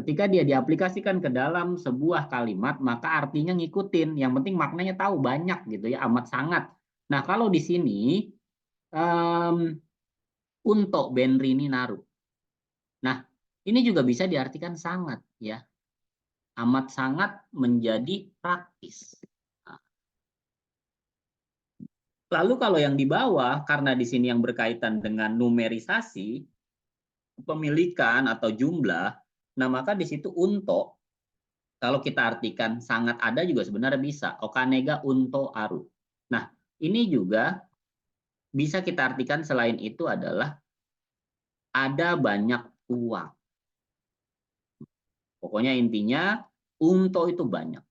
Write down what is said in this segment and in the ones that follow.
ketika dia diaplikasikan ke dalam sebuah kalimat, maka artinya ngikutin. Yang penting maknanya tahu banyak gitu ya, amat sangat. Nah, kalau di sini untuk Benrini naruh. Nah, ini juga bisa diartikan sangat ya. Amat sangat menjadi praktis. Nah, lalu kalau yang di bawah, karena di sini yang berkaitan dengan numerisasi, pemilikan atau jumlah, nah maka di situ untuk, kalau kita artikan sangat ada juga sebenarnya bisa. Okanega unto aru. Nah, ini juga bisa kita artikan selain itu adalah ada banyak uang. Pokoknya intinya unto itu banyak.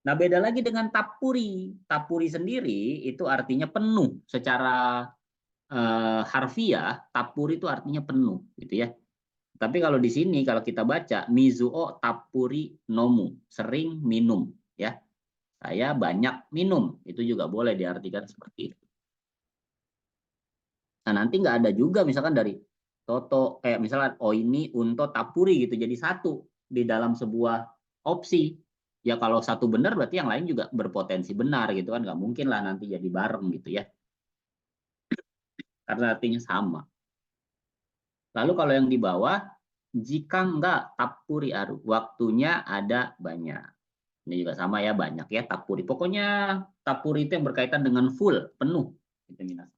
Nah, beda lagi dengan tapuri. Tapuri sendiri itu artinya penuh secara harfiah. Tapuri itu artinya penuh, gitu ya. Tapi kalau di sini kalau kita baca mizuo tapuri nomu, sering minum, ya. Saya banyak minum, itu juga boleh diartikan seperti itu. Nah, nanti nggak ada juga misalkan dari Toto, kayak misalkan oh ini untuk tapuri gitu, jadi satu di dalam sebuah opsi. Ya kalau satu benar berarti yang lain juga berpotensi benar gitu kan, nggak mungkin lah nanti jadi bareng gitu ya, karena artinya sama. Lalu kalau yang di bawah, jika nggak tapuri aru, waktunya ada banyak. Ini juga sama ya, banyak ya tapuri. Pokoknya tapuri itu yang berkaitan dengan full, penuh. Gitu, Minas.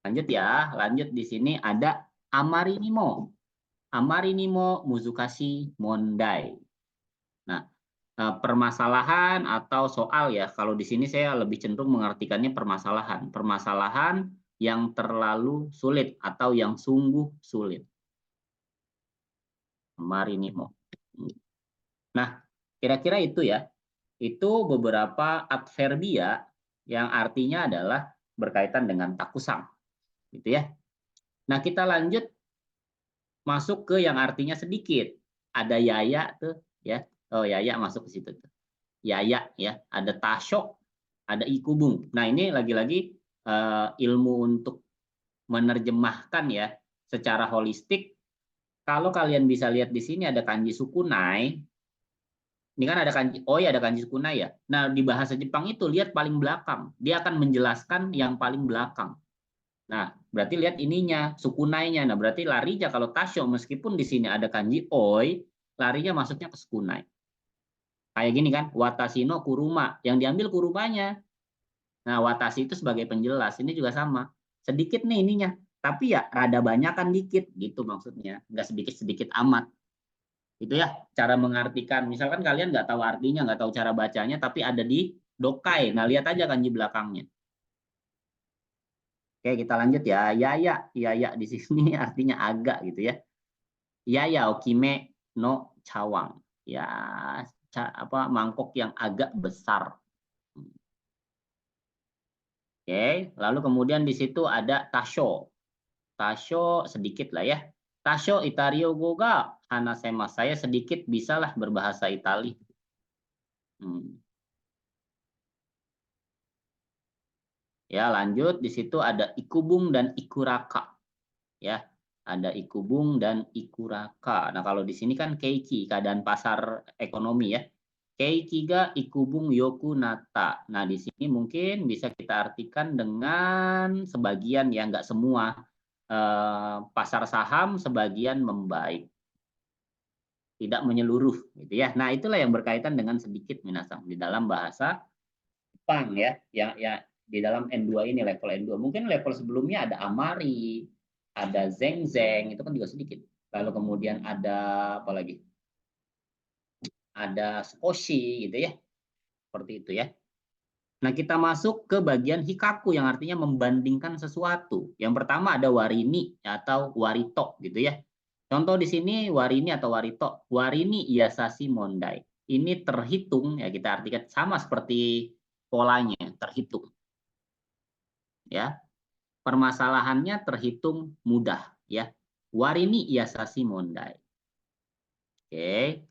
Lanjut ya, lanjut di sini ada amarinimo. Amarinimo muzukashi mondai. Nah, permasalahan atau soal ya, kalau di sini saya lebih cenderung mengartikannya permasalahan. Permasalahan yang terlalu sulit atau yang sungguh sulit. Amarinimo. Nah, kira-kira itu ya. Itu beberapa adverbia yang artinya adalah berkaitan dengan takusang. Gitu ya. Nah, kita lanjut masuk ke yang artinya sedikit. Ada yaya tuh ya. Oh, yaya masuk ke situ tuh. Yaya ya, ada tasyok, ada ikubung. Nah, ini lagi-lagi ilmu untuk menerjemahkan ya secara holistik. Kalau kalian bisa lihat di sini ada kanji sukunai. Ini kan ada kanji oi, ada kanji sukunai ya. Nah, di bahasa Jepang itu lihat paling belakang. Dia akan menjelaskan yang paling belakang. Nah, berarti lihat ininya, sukunainya. Nah, berarti larinya kalau tasyo meskipun di sini ada kanji oi, larinya masuknya ke sukunai. Kayak gini kan, watashi no kuruma, yang diambil kurumanya. Nah, watashi itu sebagai penjelas, ini juga sama. Sedikit nih ininya, tapi ya rada banyak kan dikit, gitu maksudnya. Nggak sedikit-sedikit amat. Itu ya, cara mengartikan. Misalkan kalian nggak tahu artinya, nggak tahu cara bacanya, tapi ada di dokai. Nah, lihat aja kanji belakangnya. Oke, kita lanjut ya. Yaya, yaya di sini artinya agak gitu ya. Yaya okime no cawang. Ya, apa mangkok yang agak besar. Oke, lalu kemudian di situ ada tasho. Tasho sedikit lah ya. Tasho Itario goga hanasema. Saya sedikit bisalah berbahasa Itali. Hmm. Ya, lanjut di situ ada ikubung dan ikuraka. Ya, ada ikubung dan ikuraka. Nah, kalau di sini kan keiki, keadaan pasar ekonomi ya. Keiki ga ikubung yoku nata. Nah, di sini mungkin bisa kita artikan dengan sebagian ya, nggak semua. Pasar saham sebagian membaik, tidak menyeluruh gitu ya. Nah, itulah yang berkaitan dengan sedikit minasang di dalam bahasa Jepang ya. Ya di dalam N2 ini, level N2. Mungkin level sebelumnya ada amari, ada zeng-zeng, itu kan juga sedikit. Lalu kemudian ada apa lagi? Ada skoshi gitu ya. Seperti itu ya. Nah, kita masuk ke bagian hikaku yang artinya membandingkan sesuatu. Yang pertama ada warini atau warito gitu ya. Contoh di sini warini atau warito. Warini iasasi mondai. Ini terhitung ya, kita artikan sama seperti polanya, terhitung. Ya. Permasalahannya terhitung mudah ya. Warini iasasi mondai. Oke.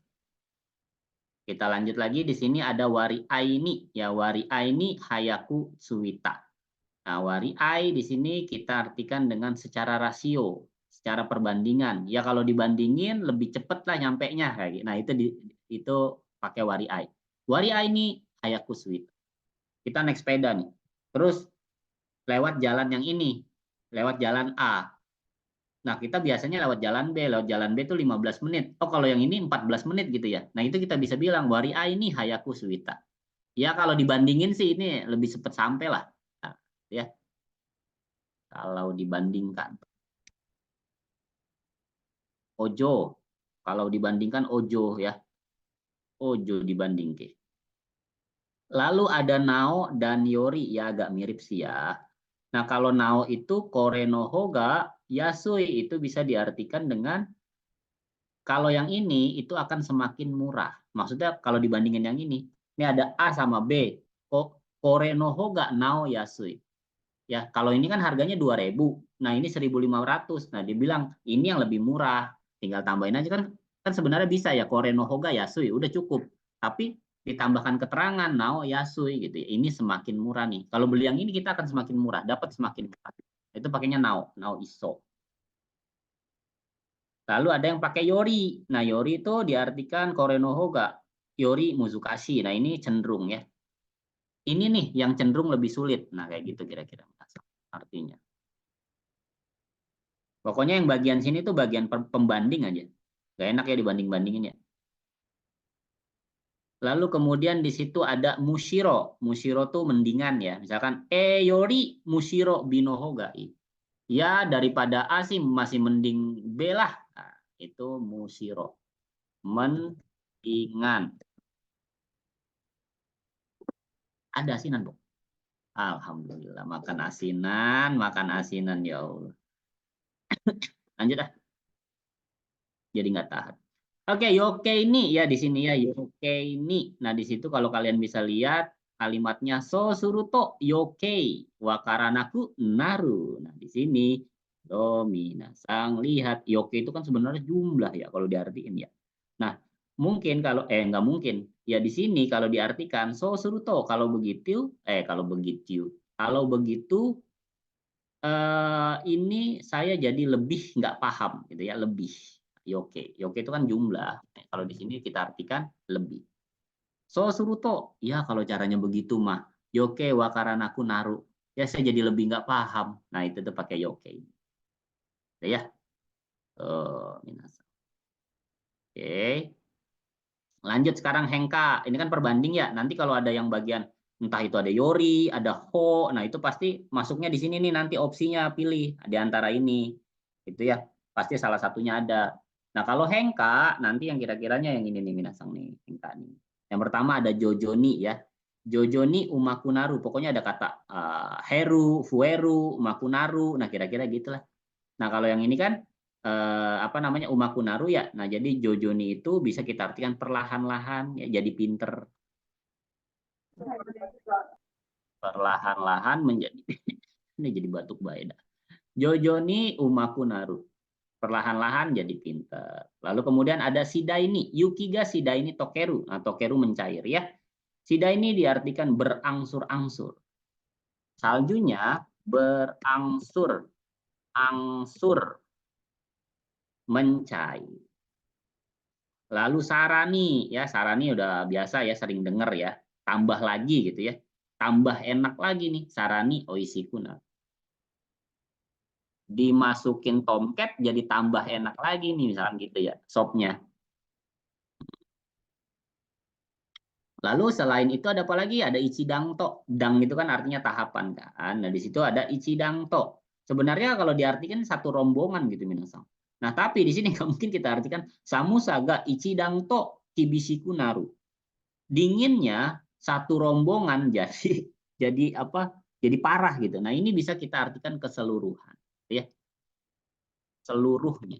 Kita lanjut lagi, di sini ada wari aini ya, wari aini hayaku suwita. Nah, wari ai di sini kita artikan dengan secara rasio. secara perbandingan. Ya kalau dibandingin lebih cepet lah nyampenya kayak gitu. Nah, itu pakai wari ai. Wari ai ini hayaku suwita. Kita naik sepeda nih. Terus lewat jalan yang ini, lewat jalan A. Nah, kita biasanya lewat jalan B itu 15 menit. Oh, kalau yang ini 14 menit gitu ya. Nah, itu kita bisa bilang wari ai ini hayaku suwita. Ya, kalau dibandingin sih ini lebih cepat sampai lah. Nah, ya, kalau dibandingkan. Ojo. Kalau dibandingkan ojo ya. Ojo dibandingkan. Lalu ada Nao dan Yori, ya agak mirip sih ya. Nah, kalau Nao itu Kore no Hoga Yasui, itu bisa diartikan dengan kalau yang ini itu akan semakin murah. Maksudnya kalau dibandingin yang ini ada A sama B. Kore no Hoga Nao Yasui. Ya, kalau ini kan harganya 2.000. Nah, ini 1.500. Nah, dibilang ini yang lebih murah. Tinggal tambahin aja kan sebenarnya bisa ya Kore no Hoga Yasui, udah cukup. Tapi ditambahkan keterangan Nao Yasui gitu ya. Ini semakin murah nih. Kalau beli yang ini kita akan semakin murah, dapat semakin murah. Itu pakainya Nao Iso. Lalu ada yang pakai Yori. Nah, Yori itu diartikan Kore no Hoga. Yori Muzukashi. Nah, ini cenderung ya. Ini nih yang cenderung lebih sulit. Nah, kayak gitu kira-kira artinya. Pokoknya yang bagian sini tuh bagian pembanding aja. Gak enak ya dibanding-bandingin ya. Lalu kemudian di situ ada mushiro. Mushiro tuh mendingan ya. Misalkan yori mushiro binohogai. Ya daripada A sih masih mending B lah. Nah, itu mushiro. Mendingan. Ada asinan, Bu. Alhamdulillah makan asinan ya Allah. Lanjut ah. Jadi nggak tahan. Oke, yoke ini ya di sini ya yoke ini. Nah di situ kalau kalian bisa lihat kalimatnya so suruto yoke wakaranaku naru. Nah di sini domina sang lihat yoke itu kan sebenarnya jumlah ya kalau diartikan ya. Nah mungkin kalau nggak mungkin ya di sini kalau diartikan so suruto kalau begitu ini saya jadi lebih nggak paham gitu ya lebih. Yoke. Yoke itu kan jumlah. Kalau di sini kita artikan lebih. So suruto, ya kalau caranya begitu mah. Yoke wakaranaku naru. Ya saya jadi lebih nggak paham. Nah itu tuh pakai yoke. Ya. Minasan. Oke. Lanjut sekarang hengka. Ini kan perbanding ya. Nanti kalau ada yang bagian entah itu ada yori, ada ho, nah itu pasti masuknya di sini nih nanti opsinya pilih di antara ini. Itu ya. Pasti salah satunya ada. Nah, kalau hengka nanti yang kira-kiranya yang ini nih minasang nih, hengka nih. Yang pertama ada jojoni ya. Jojoni umakunaru. Pokoknya ada kata heru, fueru, umakunaru. Nah, kira-kira gitulah. Nah, kalau yang ini kan apa namanya umakunaru ya. Nah, jadi jojoni itu bisa kita artikan perlahan-lahan ya jadi pinter. Perlahan-lahan menjadi ini jadi batuk baeda. Jojoni umakunaru. Perlahan-lahan jadi pinter. Lalu kemudian ada sidaini, yukiga sidaini tokeru. Nah, tokeru mencair ya. Sidaini diartikan berangsur-angsur. Saljunya berangsur angsur mencair. Lalu sarani ya, sarani udah biasa ya sering dengar ya. Tambah lagi gitu ya. Tambah enak lagi nih sarani oisikuna. Dimasukin tomcat jadi tambah enak lagi nih misalkan gitu ya sopnya. Lalu selain itu ada apa lagi? Ada ichidangto. Dang itu kan artinya tahapan kan. Nah, di situ ada ichidangto. Sebenarnya kalau diartikan satu rombongan gitu minasang. Nah, tapi di sini nggak mungkin kita artikan samusaga ichidangto kibishiku naru. Dinginnya satu rombongan jadi jadi apa? Jadi parah gitu. Nah, ini bisa kita artikan keseluruhan, ya. Seluruhnya.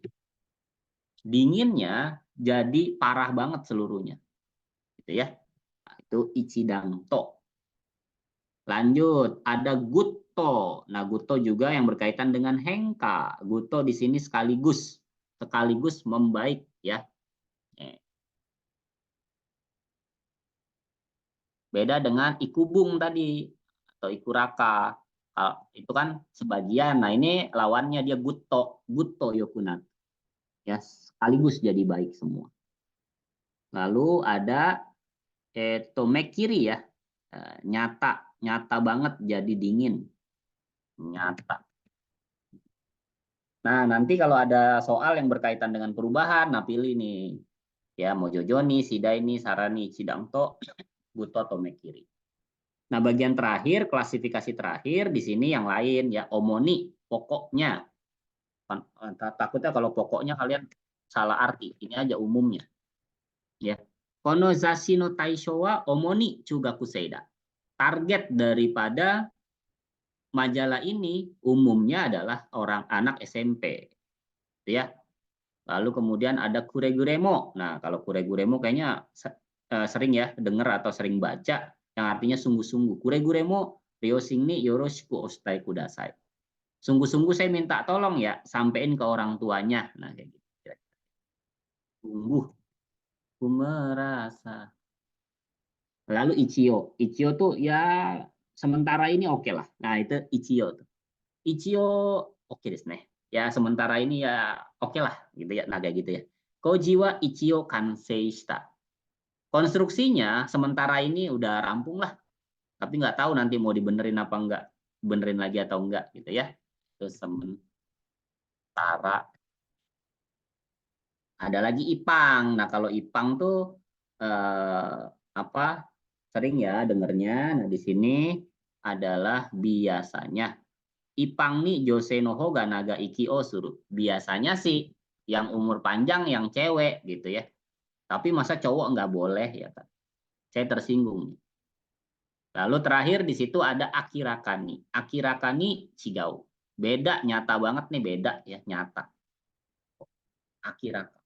Dinginnya jadi parah banget seluruhnya. Gitu ya. Nah, itu ichidangto. Lanjut, ada gutto. Nah, gutto juga yang berkaitan dengan hengka. Gutto di sini sekaligus membaik ya. Beda dengan ikubung tadi atau ikuraka. Itu kan sebagian. Nah, ini lawannya dia gutto, gutto yokunat. Ya, sekaligus jadi baik semua. Lalu ada tomekiri ya. Nyata, nyata banget jadi dingin. Nyata. Nah, nanti kalau ada soal yang berkaitan dengan perubahan, nah pilih nih. Ya, Mojojoni, Shidaini, Sarani, Shidangto, Buto, Tomekiri. Nah, bagian terakhir, klasifikasi terakhir, di sini yang lain, ya, Omoni, pokoknya. Takutnya kalau pokoknya kalian salah arti. Ini aja umumnya. Ya. Konozashi no taisho wa omoni chugaku seida. Target daripada majalah ini umumnya adalah orang anak SMP. Ya. Lalu kemudian ada kureguremo. Nah, kalau kureguremo kayaknya sering ya dengar atau sering baca yang artinya sungguh-sungguh. Kureguremo ryoshin ni yoroshiku osutai kudasai. Sungguh-sungguh saya minta tolong ya sampein ke orang tuanya. Nah, kayak gitu. Sungguh ku merasa. Lalu Ichio. Ichio tuh ya sementara ini oke lah. Nah, itu Ichio tuh. Ichio oke deh nih. Ya sementara ini ya oke lah gitu ya. Nah, kayak gitu ya. Koji wa Ichio kansei shita. Konstruksinya sementara ini udah rampung lah. Tapi nggak tahu nanti mau dibenerin apa enggak. Benerin lagi atau enggak gitu ya. Terus sementara ada lagi Ipang. Nah, kalau Ipang tuh apa sering ya dengernya. Nah, di sini adalah biasanya Ipang nih Jose no Hoga naga iki osuru. Biasanya sih yang umur panjang yang cewek gitu ya. Tapi masa cowok nggak boleh ya kan? Saya tersinggung. Lalu terakhir di situ ada Akirakani. Akirakani Cigau. Beda nyata banget nih beda ya nyata. Akirakani.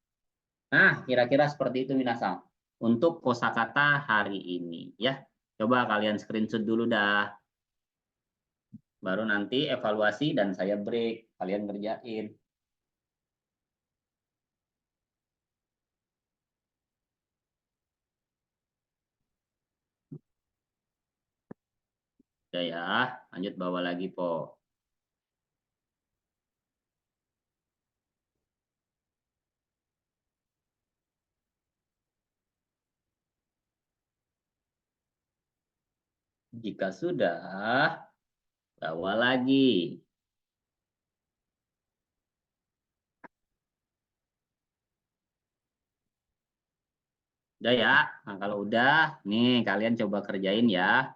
Nah, kira-kira seperti itu Minasang. Untuk kosakata hari ini ya. Coba kalian screenshot dulu dah. Baru nanti evaluasi dan saya break. Kalian ngerjain. Udah ya, lanjut bawa lagi Po. Jika sudah, bawa lagi. Udah ya. Nah, kalau udah, nih kalian coba kerjain ya.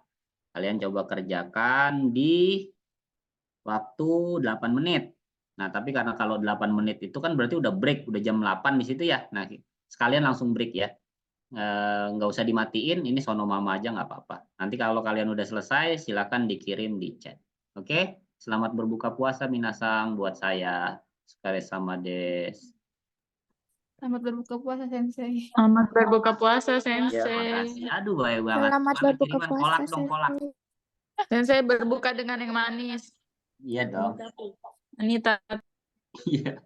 Kalian coba kerjakan di waktu 8 menit. Nah, tapi karena kalau 8 menit itu kan berarti udah break, udah jam 8 di situ ya. Nah, sekalian langsung break ya. Nggak usah dimatiin, ini sono mama aja nggak apa-apa. Nanti kalau kalian udah selesai, silakan dikirim di chat. Oke, selamat berbuka puasa Minasang buat saya. Sekali sama des. Selamat berbuka puasa, Sensei. Selamat berbuka puasa, Ya, Sensei. makasih. Aduh, baik banget. Selamat Mana berbuka kiriman puasa, kolak dong, kolak. Sensei. Sensei berbuka dengan yang manis. Iya dong. Anita. Iya.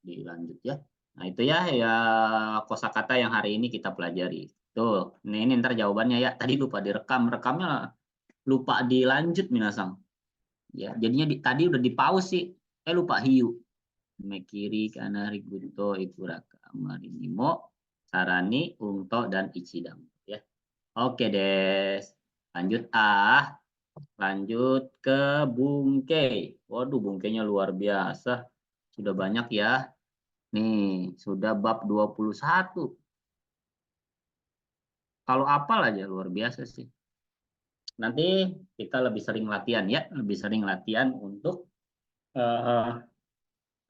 dilanjut ya. Nah, itu ya kosakata yang hari ini kita pelajari. Tuh, ini ntar jawabannya ya. Tadi lupa direkam, rekamnya lupa dilanjut minasang. Ya, jadinya tadi udah di pause sih. Lupa hiu. Mekiri, Kanari, Gunto, Ikuraka, Marinimo, Sarani, Unto, dan Ichidam. Ya. Oke, Des. Lanjut Lanjut ke bungke. Waduh, bungkenya luar biasa. Sudah banyak ya. Nih, sudah bab 21. Kalau apal aja luar biasa sih. Nanti kita lebih sering latihan ya, lebih sering latihan untuk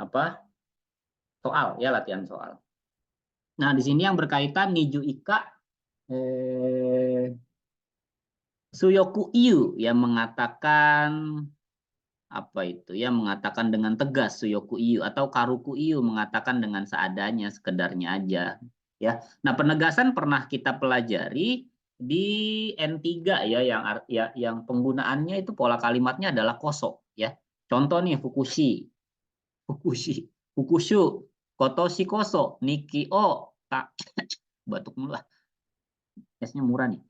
apa? Soal ya, latihan soal. Nah, di sini yang berkaitan Niju Ika Suyoku Iyu yang mengatakan apa itu ya, mengatakan dengan tegas Suyoku Iyu, atau Karuku Iyu mengatakan dengan seadanya, sekedarnya aja ya. Nah, penegasan pernah kita pelajari di N3 ya, yang penggunaannya itu pola kalimatnya adalah koso ya. Contoh nih, Fukushu, Kotoshi koso, Niki o batuk mulu lah. Esnya murah nih.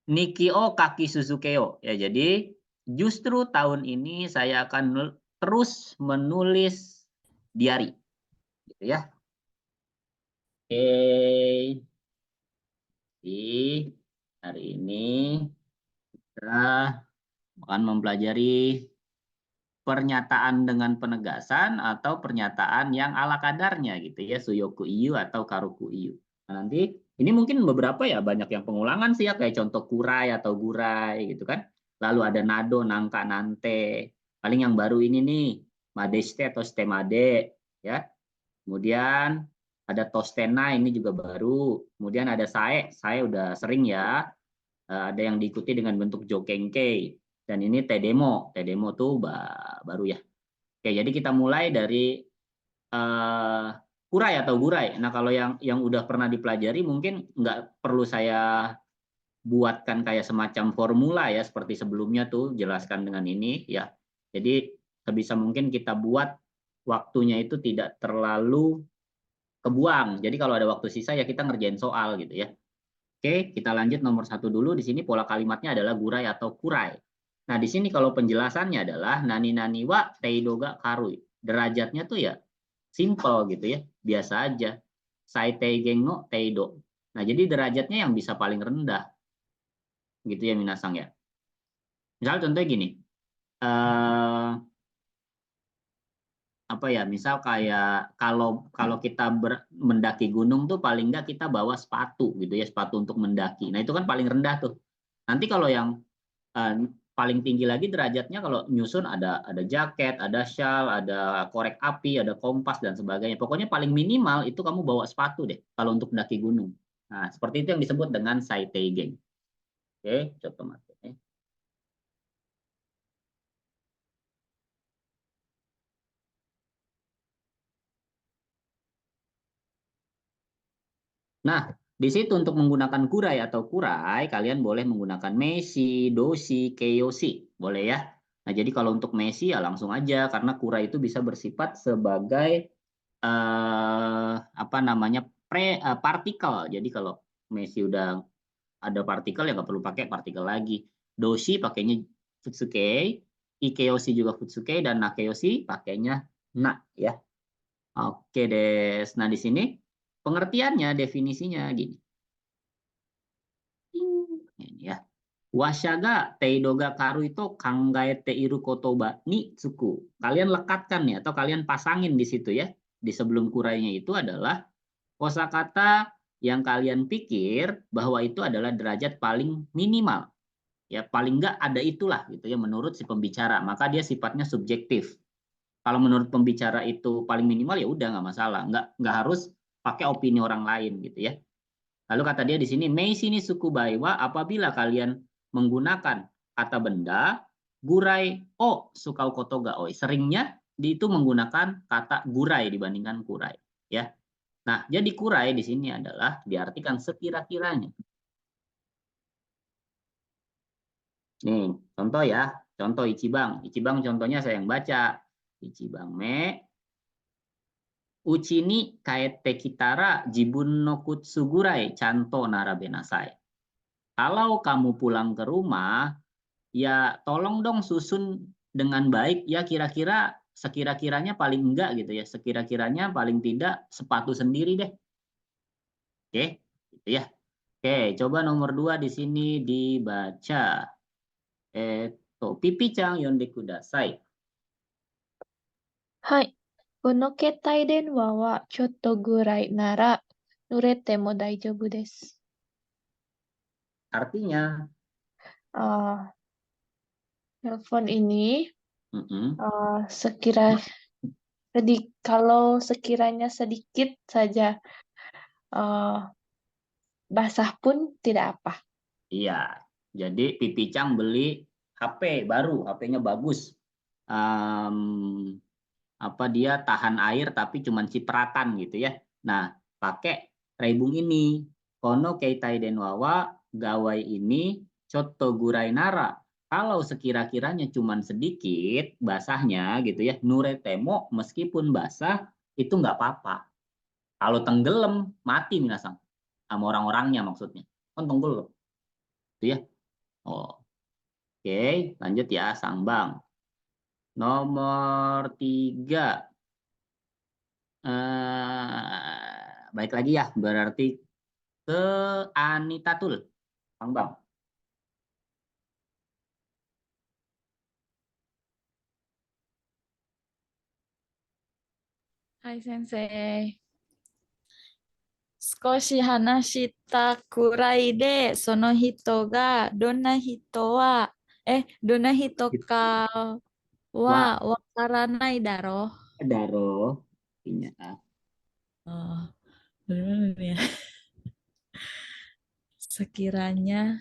Nikio kaki Suzukeo. Ya, jadi justru tahun ini saya akan terus menulis diary. Gitu ya. Oke. Hari ini kita akan mempelajari pernyataan dengan penegasan atau pernyataan yang ala kadarnya gitu ya, Suyoku Iyu atau Karuku Iyu. Nah, nanti ini mungkin beberapa ya banyak yang pengulangan sih ya, kayak contoh kurai atau gurai gitu kan. Lalu ada nado, nangka, nante. Paling yang baru ini nih, madeste atau stemade ya. Kemudian ada tostena, ini juga baru. Kemudian ada sae udah sering ya. Ada yang diikuti dengan bentuk jokengkei. Dan ini tedemo tuh baru ya. Oke, jadi kita mulai dari kurai atau gurai. Nah, kalau yang udah pernah dipelajari mungkin nggak perlu saya buatkan kayak semacam formula ya, seperti sebelumnya tuh jelaskan dengan ini ya. Jadi sebisa mungkin kita buat waktunya itu tidak terlalu kebuang. Jadi kalau ada waktu sisa ya kita ngerjain soal gitu ya. Oke, kita lanjut nomor 1 dulu. Di sini pola kalimatnya adalah gurai atau kurai. Nah, di sini kalau penjelasannya adalah nani nani wa teidoga karui. Derajatnya tuh ya simple gitu ya, biasa aja. Sai teigeng no teido. Nah, jadi derajatnya yang bisa paling rendah. Gitu ya minasang ya. Misal contohnya gini. Apa ya, misal kayak kalau kita mendaki gunung tuh paling nggak kita bawa sepatu gitu ya, sepatu untuk mendaki. Nah, itu kan paling rendah tuh. Nanti kalau yang paling tinggi lagi derajatnya, kalau nyusun ada jaket, ada shawl, ada korek api, ada kompas dan sebagainya. Pokoknya paling minimal itu kamu bawa sepatu deh kalau untuk mendaki gunung. Nah, seperti itu yang disebut dengan saiteigen. Oke, contoh materi. Nah, di situ untuk menggunakan kurai atau kurai, kalian boleh menggunakan meishi, doshi, keiyoshi. Boleh ya. Nah, jadi kalau untuk meishi ya langsung aja, karena kurai itu bisa bersifat sebagai apa namanya, partikel. Jadi kalau meishi udah ada partikel ya nggak perlu pakai partikel lagi. Doshi pakainya futsuke, ikeyoshi juga futsuke, dan nakeyoshi pakainya na ya. Oke, Des. Nah, di sini pengertiannya, definisinya gini. Ini ya. Washaga teidoga karu itu kangaete iru kotoba ni tsuku. Kalian lekatkan ya, atau kalian pasangin di situ ya. Di sebelum kurainya itu adalah kosakata yang kalian pikir bahwa itu adalah derajat paling minimal. Ya, paling enggak ada itulah gitu ya menurut si pembicara. Maka dia sifatnya subjektif. Kalau menurut pembicara itu paling minimal ya udah nggak masalah, nggak harus pakai opini orang lain gitu ya. Lalu kata dia di sini, mei sini suku baiwa apabila kalian menggunakan kata benda gurai o sukau kotoga oi. Seringnya itu menggunakan kata gurai dibandingkan kurai ya. Nah, jadi kurai di sini adalah diartikan sekira-kiranya. Nih, contoh ya. Contoh Ichibang. Ichibang contohnya saya yang baca. Ichibang me Uchi ni kaete kitara jibun no kutsugurai chanto narabenasai. Kalau kamu pulang ke rumah, ya tolong dong susun dengan baik ya kira-kira sekira-kiranya paling enggak gitu ya. Sekira-kiranya paling tidak sepatu sendiri deh. Oke, gitu ya. Oke, coba nomor 2 di sini dibaca. Pipi-chan yonde kudasai. はい。この携帯電話はちょっとぐらいなら濡れても大丈夫です。 Artinya, Telepon ini mm-mm, kalau sekiranya sedikit saja basah pun tidak apa. iya. Jadi Pipi-chan beli HP baru, HP-nya bagus. Dia tahan air tapi cuma cipratan gitu ya. Nah, pakai rebung ini. Kono keitai denwawa gawai ini chotto gurai nara. Kalau sekira-kiranya cuma sedikit basahnya gitu ya, nuretemo meskipun basah itu nggak apa-apa. Kalau tenggelam mati minasang sama orang-orangnya maksudnya. Kan tenggelam. Itu ya. Oh. Oke, lanjut ya, Sangbang. Nomor 3. Baik lagi ya, berarti ke Anitatul. Bang. Hai Sensei. 少し話したくらいで、その人がどんな人かはわからないだろう。 Daro. Oh, bagaimana ya? Sekiranya,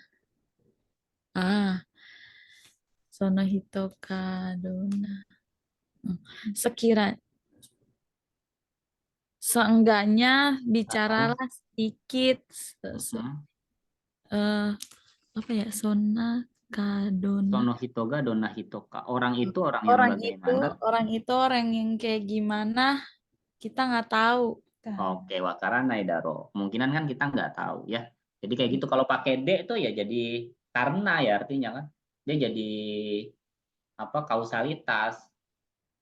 sono hito ka dona. Sekiranya, seenggaknya bicaralah sedikit. Apa ya, sona kadona. Sono hitoga dona hitoka. Orang itu orang yang bagaimana? Orang itu orang yang kayak gimana kita nggak tahu. Oke, wakaranai daro. Kemungkinan kan kita nggak tahu ya. Jadi kayak gitu kalau pakai D itu ya jadi karena ya artinya kan. Dia jadi kausalitas.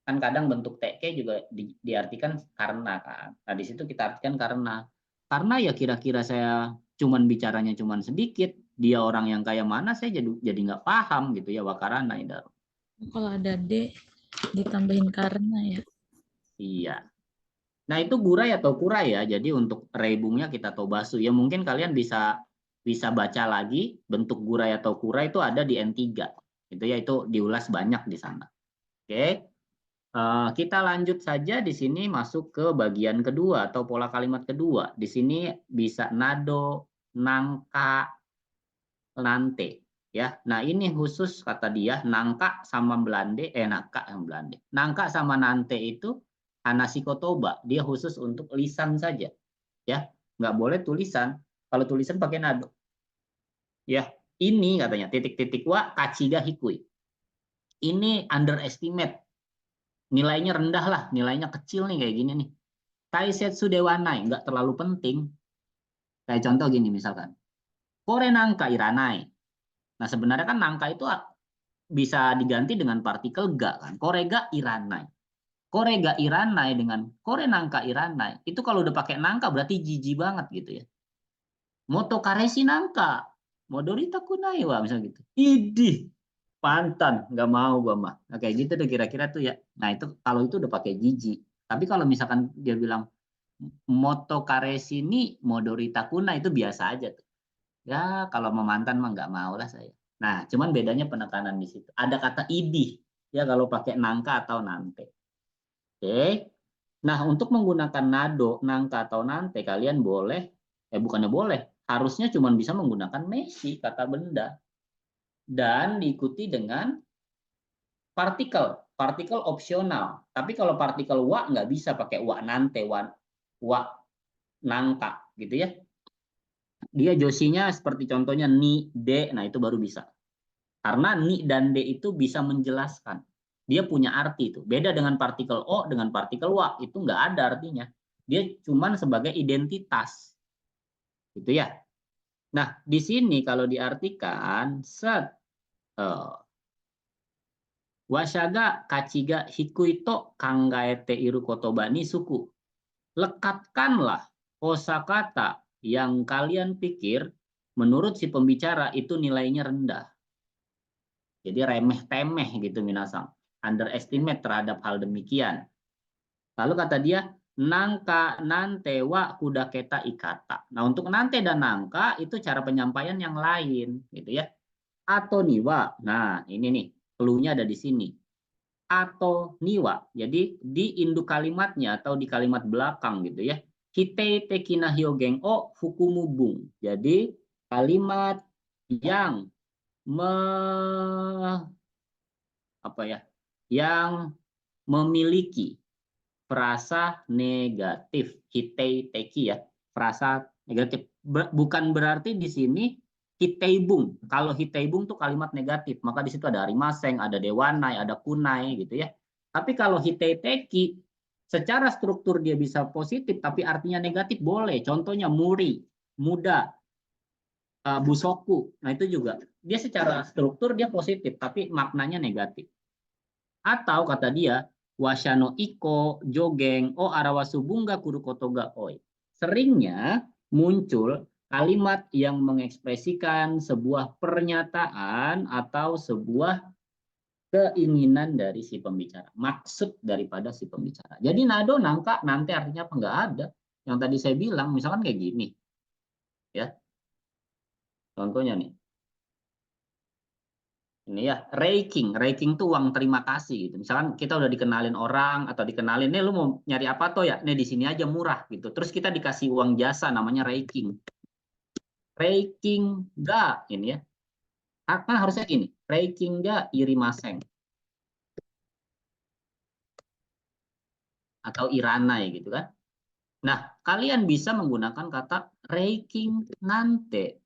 Kan kadang bentuk TK juga diartikan karena kan. Nah, di situ kita artikan karena. Karena ya kira-kira saya cuman bicaranya cuman sedikit, dia orang yang kayak mana saya jadi nggak paham gitu ya wakarana itu. Kalau ada D ditambahin karena ya. Iya. Nah, itu gurai atau kurai ya. Jadi untuk rebungnya kita tobasu. Ya mungkin kalian bisa baca lagi bentuk gurai atau kurai itu ada di N3. Itu ya, itu diulas banyak di sana. Oke. Kita lanjut saja di sini masuk ke bagian kedua atau pola kalimat kedua. Di sini bisa nado, nangka, nante. Ya, nah ini khusus kata dia nangka sama belande, nangka sama nante itu hanasi kotoba, dia khusus untuk lisan saja. Ya, nggak boleh tulisan. Kalau tulisan pakai nado. Ya, ini katanya titik-titik wa kachiga hikui. Ini underestimate. Nilainya rendah lah, nilainya kecil nih kayak gini nih. Taisetsu dewanai, nggak terlalu penting. Kayak contoh gini misalkan. Kore nangka iranai. Nah sebenarnya kan nangka itu bisa diganti dengan partikel ga kan. Kore ga iranai. Kore ga iranai dengan kore nangka iranai. Itu kalau udah pakai nangka berarti jijik banget gitu ya. Moto karesi nangka. Modorita kunai wa misalnya gitu. Idih. Pantan, nggak mau gua mah. Nah, kayak gitu deh kira-kira tuh ya. Nah itu kalau itu udah pakai jijik. Tapi kalau misalkan dia bilang moto karesi ini modorita kuna itu biasa aja tuh. Ya kalau mau mantan mah nggak mau lah saya. Nah cuman bedanya penekanan di situ. Ada kata idih ya kalau pakai nangka atau nante. Oke. Nah untuk menggunakan nado, nangka atau nante kalian boleh, bukannya boleh, harusnya cuma bisa menggunakan mesi kata benda. Dan diikuti dengan partikel opsional. Tapi kalau partikel wa nggak bisa pakai wa nante, wa nangka gitu ya. Dia josinya seperti contohnya ni, de, nah itu baru bisa. Karena ni dan de itu bisa menjelaskan. dia punya arti itu. Beda dengan partikel o dengan partikel wa, itu nggak ada artinya. Dia cuman sebagai identitas. Gitu ya. Nah, di sini kalau diartikan set washaga kachiga hikuito kangaete iru kotoba ni suku. Lekatkanlah kosakata yang kalian pikir menurut si pembicara itu nilainya rendah. Jadi remeh-temeh gitu minasang. Underestimate terhadap hal demikian. Lalu kata dia, nangka nante wa kudaketa ikata. Nah, untuk nante dan nangka itu cara penyampaian yang lain gitu ya. Atau niwa. Nah, ini nih, clue-nya ada di sini. Atau niwa. Jadi di induk kalimatnya atau di kalimat belakang gitu ya. Hite tekina hyogeng o fukumu bung. Jadi kalimat yang yang memiliki frasa negatif, hitei teki ya, frasa negatif. Bukan berarti di sini hiteibung. Kalau hiteibung tuh kalimat negatif, maka di situ ada arimaseng, ada dewanai, ada kunai gitu ya. Tapi kalau hitei teki, secara struktur dia bisa positif, tapi artinya negatif boleh. Contohnya muri, muda, busoku. Nah itu juga dia secara struktur dia positif, tapi maknanya negatif. Atau kata dia, washano iko jogeng o arawasubunga kurukotoga oi. Seringnya muncul kalimat yang mengekspresikan sebuah pernyataan atau sebuah keinginan dari si pembicara, maksud daripada si pembicara. Jadi nado nangka nanti artinya apa? Enggak ada. Yang tadi saya bilang misalkan kayak gini ya, contohnya nih, ini ya, raking tuh uang terima kasih gitu. Misalkan kita udah dikenalin orang atau dikenalin, nih lu mau nyari apa tuh ya, nih di sini aja murah gitu. Terus kita dikasih uang jasa namanya raking ga ini ya, kan harusnya gini, raking ga irimaseng atau iranai gitu kan. Nah, kalian bisa menggunakan kata raking nante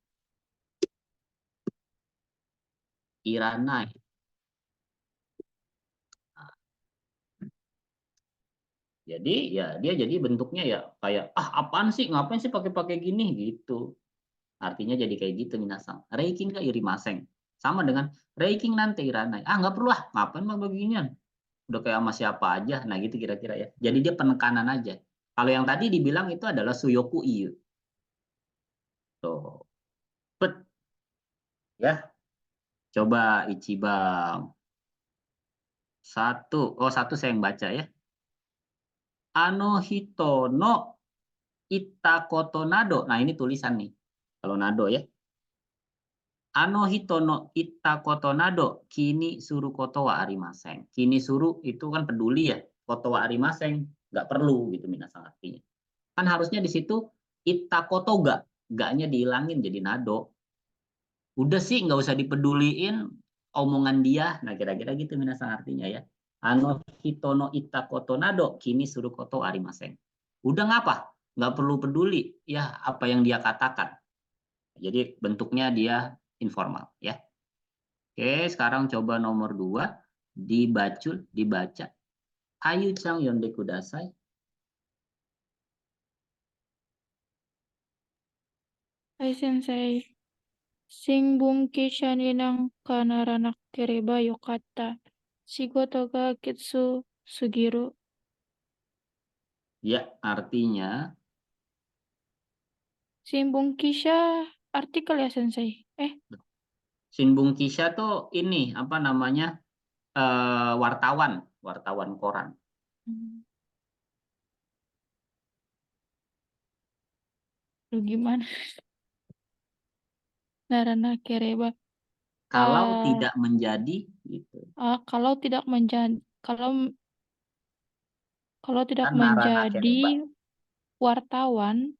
iranai. Jadi ya dia jadi bentuknya ya kayak apaan sih, ngapain sih pakai gini gitu. Artinya jadi kayak gitu minasang. Reiking ga irimaseng. Sama dengan reiking nanti iranai. Nggak perlu lah, ngapain mah beginian. Udah kayak sama siapa aja. Nah gitu kira-kira ya. Jadi dia penekanan aja. Kalau yang tadi dibilang itu adalah suyoku iyu. Tuh. Bet. Ya. Coba Ichibang. Satu saya yang baca ya. Ano hito no itakoto nado. Nah ini tulisan nih. Kalau nado ya. Ano hito no itakoto nado kini suru koto wa arimaseng. Kini suru itu kan peduli ya. Koto wa arimaseng nggak perlu gitu minasang artinya. Kan harusnya di situ itakoto gaknya dihilangin jadi nado. Udah sih nggak usah dipeduliin omongan dia. Nah kira-kira gitu minasang artinya ya. Ano hito no itakoto nado kini suru koto wa arimaseng. Udah ngapa? Nggak perlu peduli ya apa yang dia katakan. Jadi bentuknya dia informal ya. Oke, sekarang coba nomor 2 dibaca. Ayu Chang yonde kudasai. Hai sensei. Shinbunki shani nanka naranakereba yokata. Shigoto ga kitsu sugiru. Ya, artinya Shinbunki sha artikel ya sensei. Shinbun Kisha tuh ini apa namanya? Wartawan koran. Lu gimana? Naranakereba. Kalau tidak menjadi gitu. Kalau tidak menjadi kalau tidak Kan naranakereba. menjadi wartawan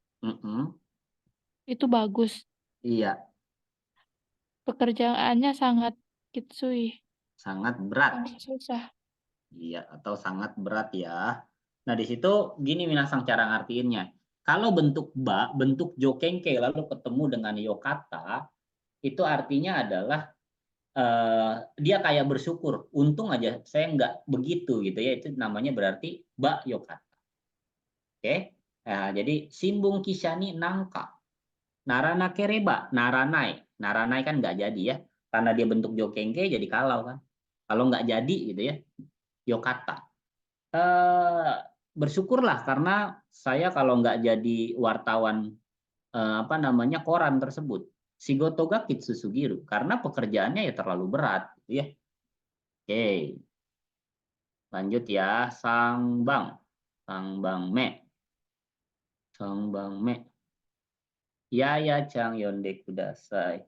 itu bagus. Iya, Pekerjaannya sangat kitsui, sangat berat. sangat susah. Iya, atau sangat berat ya. Nah, di situ gini minasang cara ngartiinnya. Kalau bentuk bentuk jokengke lalu ketemu dengan yokata, itu artinya adalah dia kayak bersyukur, untung aja saya nggak begitu gitu ya, itu namanya berarti ba yokata. Oke. Nah, jadi simbung kisani nangka. Narana kereba, naranai. Naranai kan nggak jadi ya. Karena dia bentuk jokengke jadi kalau kan. Kalau nggak jadi gitu ya. Yokata. Bersyukurlah karena saya kalau nggak jadi wartawan koran tersebut. Shigoto ga kitsusugiru. Karena pekerjaannya ya terlalu berat gitu ya. Oke. Lanjut ya, Sangbang. Sangbang me. Sangbang me. Yaya Chang yonde kudasai.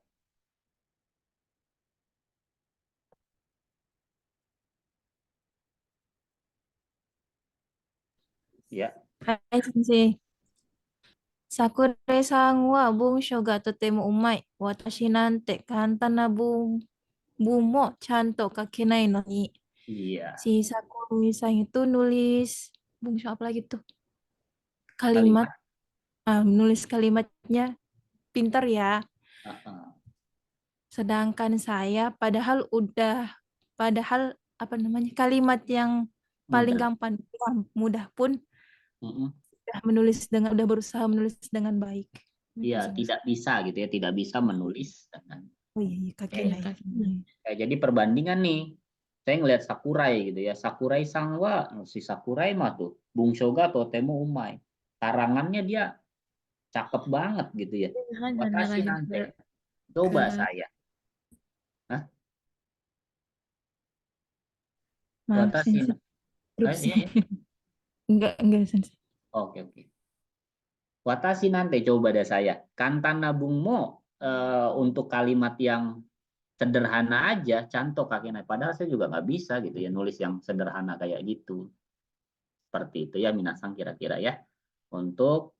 Ya. Hai, Sensei. Sakurai-san wa bunshō ga totemo umai. Watashi nante kantan na bunbun mo chanto kakenai no ni. Iya. Si Sakurai-san itu nulis bunshō apa lagi tuh? Kalimat. Nulis kalimatnya pintar ya. Sedangkan saya padahal kalimat yang paling gampang, mudah pun udah berusaha menulis dengan baik. Iya, tidak bisa gitu ya, tidak bisa menulis dengan. Oh iya, kakek. Jadi perbandingan nih, saya ngelihat Sakurai gitu ya, Sakurai Sangwa, si Sakurai mah tuh, Bungsho ga totemo umai, karangannya dia cakep banget gitu ya. Watashi nante, coba saya. Hah? Maaf, Sensei. Enggak, Sensei. Oke. Watashi nante, coba deh saya. Kantan nabungmo untuk kalimat yang sederhana aja, canto kakenai. Padahal saya juga nggak bisa gitu ya, nulis yang sederhana kayak gitu. Seperti itu ya, minasang kira-kira ya. Untuk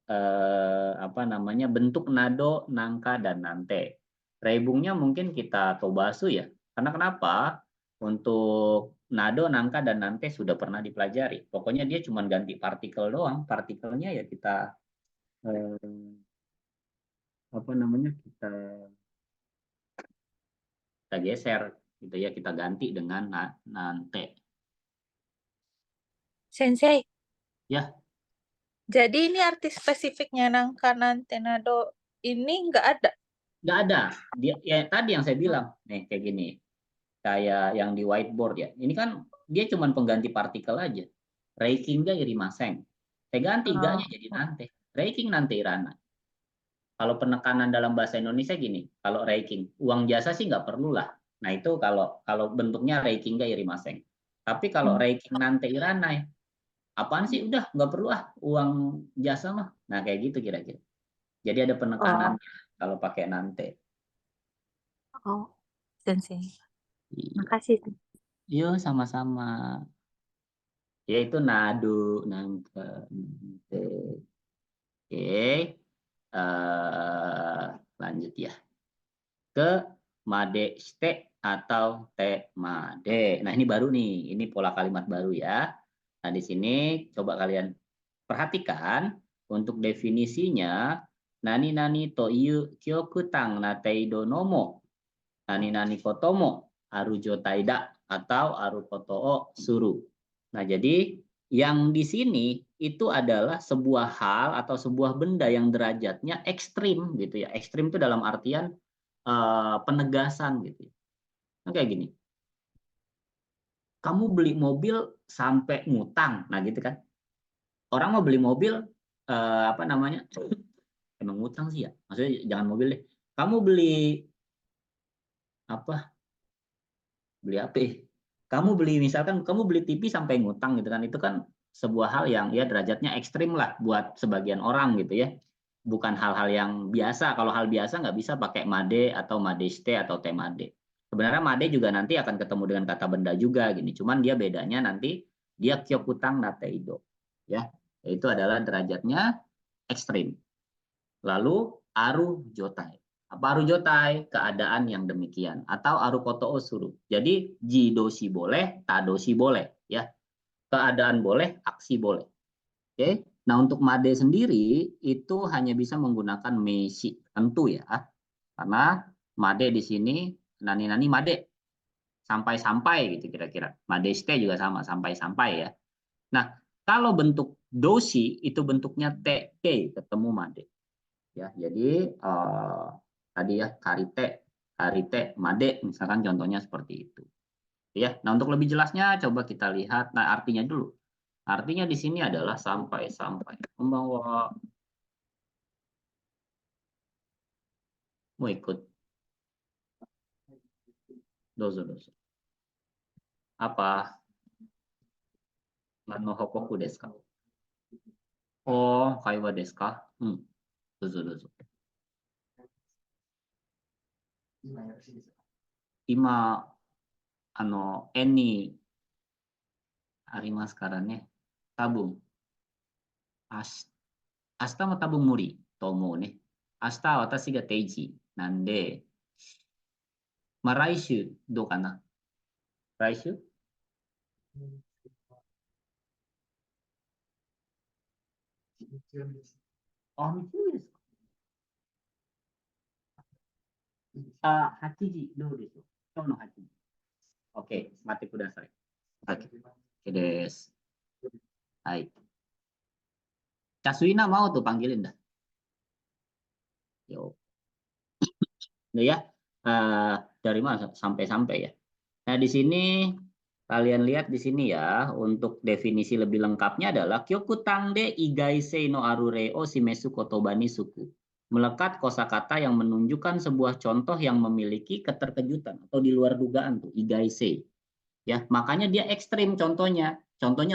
bentuk nado, nangka, dan nante. Reibungnya mungkin kita tobasu ya. Karena kenapa? Untuk nado, nangka, dan nante sudah pernah dipelajari. Pokoknya dia cuma ganti partikel doang. Partikelnya ya kita kita geser gitu ya, kita ganti dengan nante. Sensei. Ya. Jadi ini arti spesifiknya nangka nante nado ini nggak ada? Nggak ada. Dia ya tadi yang saya bilang nih kayak gini. Kayak yang di whiteboard ya. Ini kan dia cuma pengganti partikel aja. Reiking ga irimaseng. Saya ganti ga-nya jadi nante. Reiking nante irana. Kalau penekanan dalam bahasa Indonesia gini, kalau reiking, uang jasa sih nggak perlu lah. Nah itu kalau bentuknya reiking ga irimaseng. Tapi kalau reiking nante irana, apaan sih? Udah nggak perlu uang jasa mah. Nah kayak gitu kira-kira. Jadi ada penekanan kalau pakai nante. Oh, Sensei. Makasih. Yuk sama-sama. Yaitu nado, nangka, nante. Oke. Lanjut ya. Ke made shite atau te made. Nah, ini baru nih. Ini pola kalimat baru ya. Nah, di sini coba kalian perhatikan untuk definisinya. Nani to iu kyokutang nateido nomo. Nani kotomo arujo taida atau arukoto o suru. Nah, jadi yang di sini itu adalah sebuah hal atau sebuah benda yang derajatnya ekstrim gitu ya. Ekstrim itu dalam artian penegasan gitu. Nah, kayak gini. Kamu beli mobil sampai ngutang. Nah, gitu kan. Orang mau beli mobil emang ngutang sih ya. Maksudnya jangan mobil deh. Kamu beli beli apa? Kamu beli TV sampai ngutang gitu kan. Itu kan sebuah hal yang ya derajatnya ekstrim lah buat sebagian orang gitu ya. Bukan hal-hal yang biasa. Kalau hal biasa nggak bisa pakai made atau madeste atau temade. Sebenarnya made juga nanti akan ketemu dengan kata benda juga gini. Cuman dia bedanya nanti dia kyokutang nateido. Ya, itu adalah derajatnya ekstrim. Lalu aru jotai. Apa aru jotai? Keadaan yang demikian. Atau aru koto osuru. Jadi jidoshi boleh, tadoshi boleh. Ya, keadaan boleh, aksi boleh. Oke. Nah, untuk made sendiri itu hanya bisa menggunakan meishi. Tentu ya. Karena made di sini nani made. sampai-sampai gitu kira-kira. Madeshite juga sama, sampai-sampai ya. Nah, kalau bentuk doshi itu bentuknya te, ketemu made. Ya, jadi tadi ya karite, made, misalkan contohnya seperti itu. Ya, nah untuk lebih jelasnya coba kita lihat nah artinya dulu. Artinya di sini adalah sampai-sampai. Membawa mau ikut. Dozo. Apa? Nano hokoku desu ka? Oh, kaiwa desu ka? Dozo. Ima, any arimasu kara ne. Tabung. Ashita mo tabung muri to omou ne. Ashita watashi ga teiji nande. Laishu do kana? Laishu? Oh, 8時どうでしょう。今日の8時。OK、待ってください。OK です。はい。Kak Suina mau tuh panggilin dah. Yo. Nah ya, dari mana sampai-sampai ya. Nah di sini kalian lihat di sini ya, untuk definisi lebih lengkapnya adalah Kyoku tangde igaisei no arure o shimesu kotoba ni suku. Melekat kosakata yang menunjukkan sebuah contoh yang memiliki keterkejutan atau di luar dugaan tuh igaisei. Ya, makanya dia ekstrim contohnya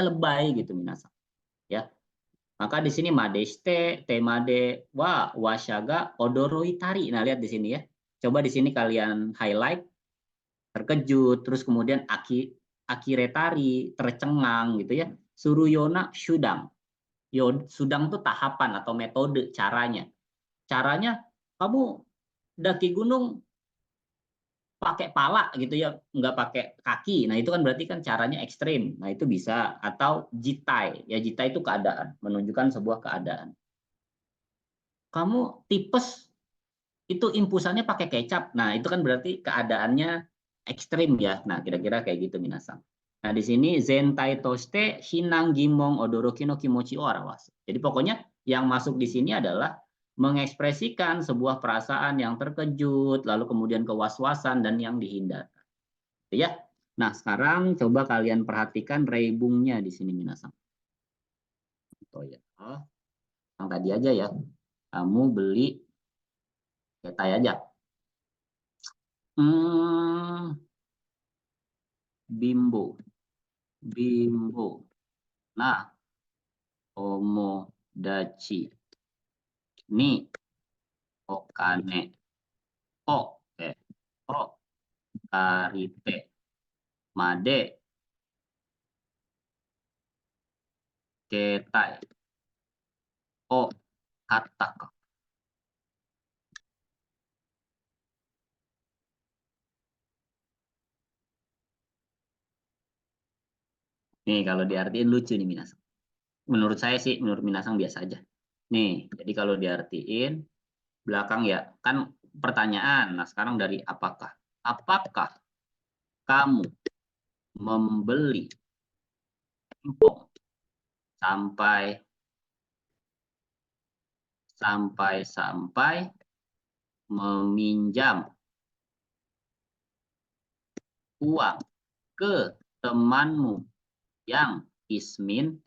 lebay gitu minasan. Ya. Maka di sini madeshite, temade wa washaga odoroi tari. Nah, lihat di sini ya. Coba di sini kalian highlight terkejut, terus kemudian akiretari, tercengang gitu ya. Suruyona shudang. Sudang tuh tahapan atau metode caranya. Caranya kamu daki gunung pakai pala gitu ya, nggak pakai kaki. Nah itu kan berarti kan caranya ekstrim. Nah itu bisa. Atau jitai. Ya jitai itu keadaan, menunjukkan sebuah keadaan. Kamu tipes itu impusannya pakai kecap. Nah itu kan berarti keadaannya ekstrim ya. Nah kira-kira kayak gitu minasan. Nah di sini zentai toshite hinang gimong odoroki no kimochi o arawasu. Jadi pokoknya yang masuk di sini adalah mengekspresikan sebuah perasaan yang terkejut, lalu kemudian kewaswasan dan yang dihindarkan. Ya. Nah, sekarang coba kalian perhatikan reibungnya di sini minasan. Oh ya. Yang tadi aja ya. Kamu beli ketai aja. Bimbo. Nah, omodachi ni okane o karite made ketai o kattaka. Nih kalau diartiin lucu nih minasan. Menurut saya sih, menurut minasan biasa aja. Nih, jadi kalau diartiin belakang ya kan pertanyaan. Nah sekarang dari apakah? Apakah kamu membeli empong sampai meminjam uang ke temanmu yang ismin?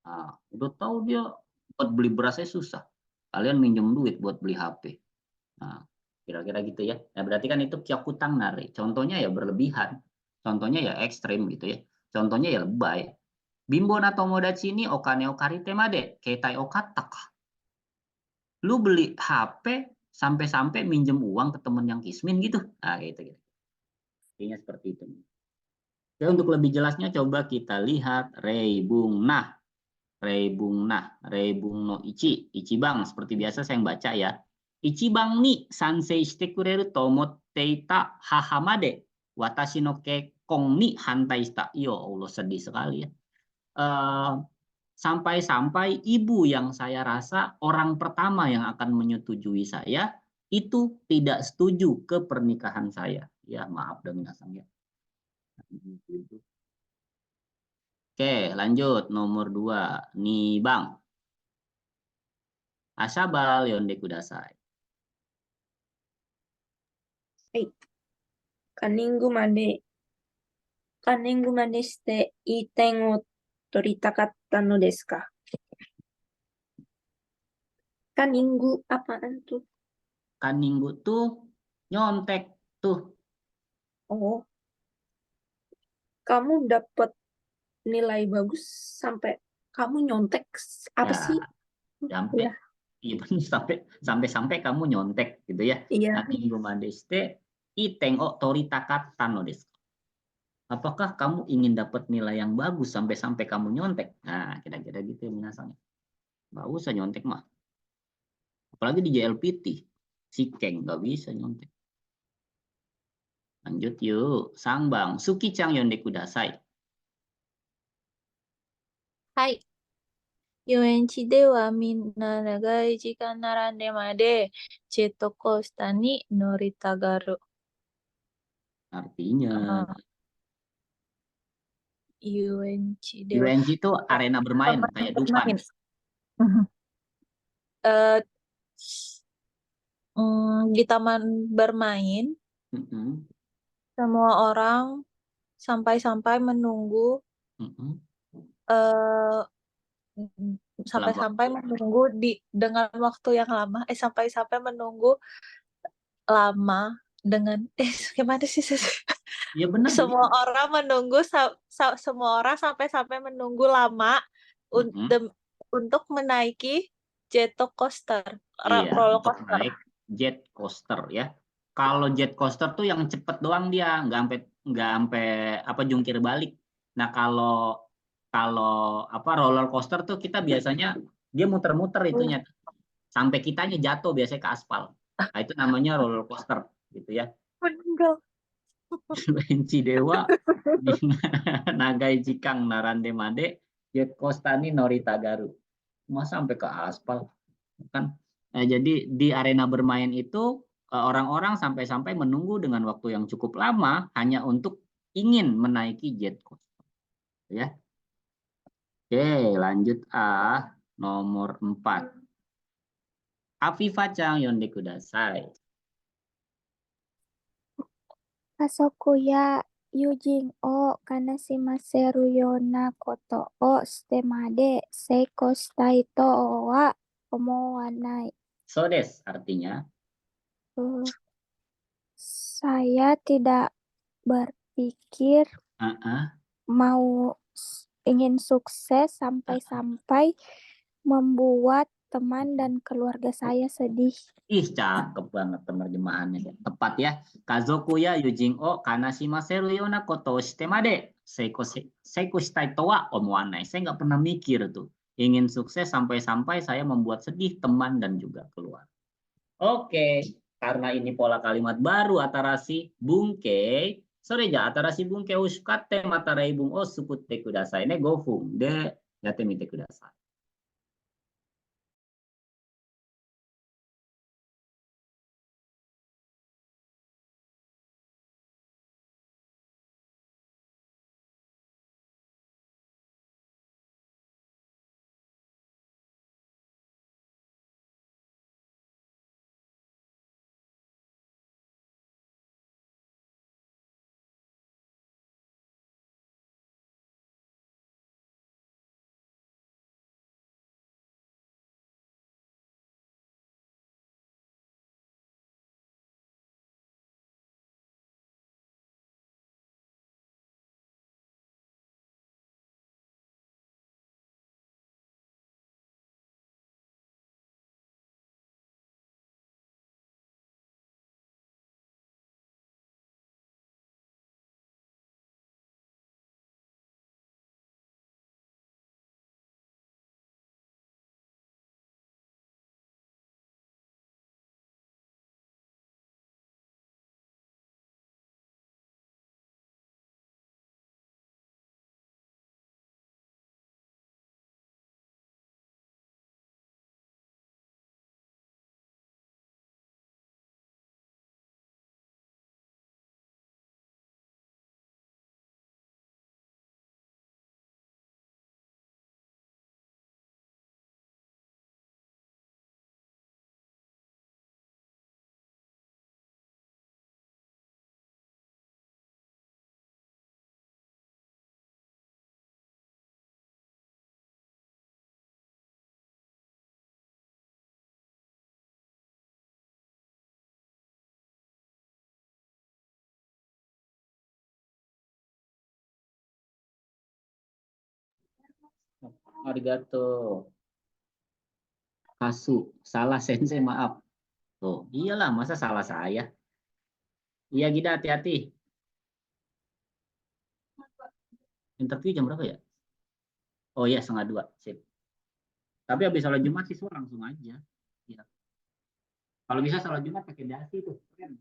Nah, udah tahu dia buat beli berasnya susah. Kalian minjem duit buat beli HP. Nah, kira-kira gitu ya. Nah, berarti kan itu kyokutang nare. Contohnya ya berlebihan. Contohnya ya ekstrim gitu ya. Contohnya ya lebay. Bimbo na tomodachi ni okane o karite made ketai o kattaka. Lu beli HP sampai minjem uang ke temen yang kismin gitu. Nah, gitu. Intinya seperti itu. Oke, untuk lebih jelasnya coba kita lihat reibung nah. Reibung no ichi. Ichibang seperti biasa saya yang baca ya. Ichibang ni sansei shite kureru to omotte ita haha made watashi no kekkon ni hantai shita. Ya Allah sedih sekali ya. Sampai-sampai ibu yang saya rasa orang pertama yang akan menyetujui saya itu tidak setuju ke pernikahan saya. Ya, maaf dan minasang ya. Oke, lanjut nomor 2. Nih, Bang. Asabal yonde kudasai. カンニングまでしていい点を取りたかったのですか？Kaninggu apaan tuh? Kaninggu tuh nyontek tuh. Oh, kamu dapat nilai bagus sampai kamu nyontek apa Ya, sih? sampai Ya, iya bener, sampai kamu nyontek gitu ya. iya. Kaninggu madeste iteng o toritakata no desu. Apakah kamu ingin dapat nilai yang bagus sampai kamu nyontek? Nah, kira-kira gitu ya minasanya. Nggak usah nyontek mah. Apalagi di JLPT. Si Keng nggak bisa nyontek. Lanjut yuk. Sang Bang. Suki-chan yonde kudasai. はい。遊園地ではみんな長い時間並んでまでジェットコースターに乗りたがる。 Artinya, UNC では UNG itu arena bermain, kayak Dufan. Eh, di taman bermain, Mm-mm, semua orang sampai-sampai menunggu mm-mm. eh Dalam sampai-sampai menunggu dengan waktu yang lama, sampai-sampai menunggu lama dengan gimana sih Ya benar semua begitu. orang menunggu semua orang sampai-sampai menunggu lama Mm-mm. untuk menaiki jet coaster, Iya, roller untuk coaster. naik jet coaster ya. Kalau jet coaster tuh yang cepet doang dia, nggak sampai apa jungkir balik. Nah kalau kalau apa roller coaster tuh kita biasanya dia muter-muter itunya sampai kitanya jatuh biasanya ke aspal. Nah, itu namanya roller coaster gitu ya. Meninggal. Benci Dewa di Nagai Jikang Narande Made Jet Kostani Norita Garu. Masa sampai ke aspal kan? Jadi di arena bermain itu orang-orang sampai-sampai menunggu dengan waktu yang cukup lama hanya untuk ingin menaiki jet coaster ya. Oke, lanjut nomor 4. Afifa-chan yonde kudasai. 家族や友人を悲しませるようなことをしてまで成功したいとは思わない。 So des artinya Saya tidak berpikir ingin sukses sampai-sampai membuat teman dan keluarga saya sedih. Ih, cakep banget penerjemahannya. Tepat ya. Kazoku ya yujin o kanashimaseru yona koto shite made seiko shitai to wa omowanai. Saya nggak pernah mikir tuh. Ingin sukses sampai-sampai saya membuat sedih teman dan juga keluarga. Oke, karena ini pola kalimat baru Atarasi Bunke. Sore ja Atarasi Bunke ushikatte matarei bung o sukutte kudasai ne 5分でやってみてください。Arigato. Kasu. Salah sensei, maaf. Tuh, iyalah, masa salah saya? Iya, Gida, hati-hati. Interview jam berapa ya? Oh iya, 1:30. Sip. Tapi habis sholat Jumat siswa langsung aja. Ya. Kalau bisa sholat Jumat pakai dasi tuh. Keren.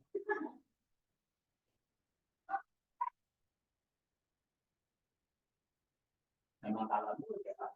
Memang kalah dulu ya, Pak.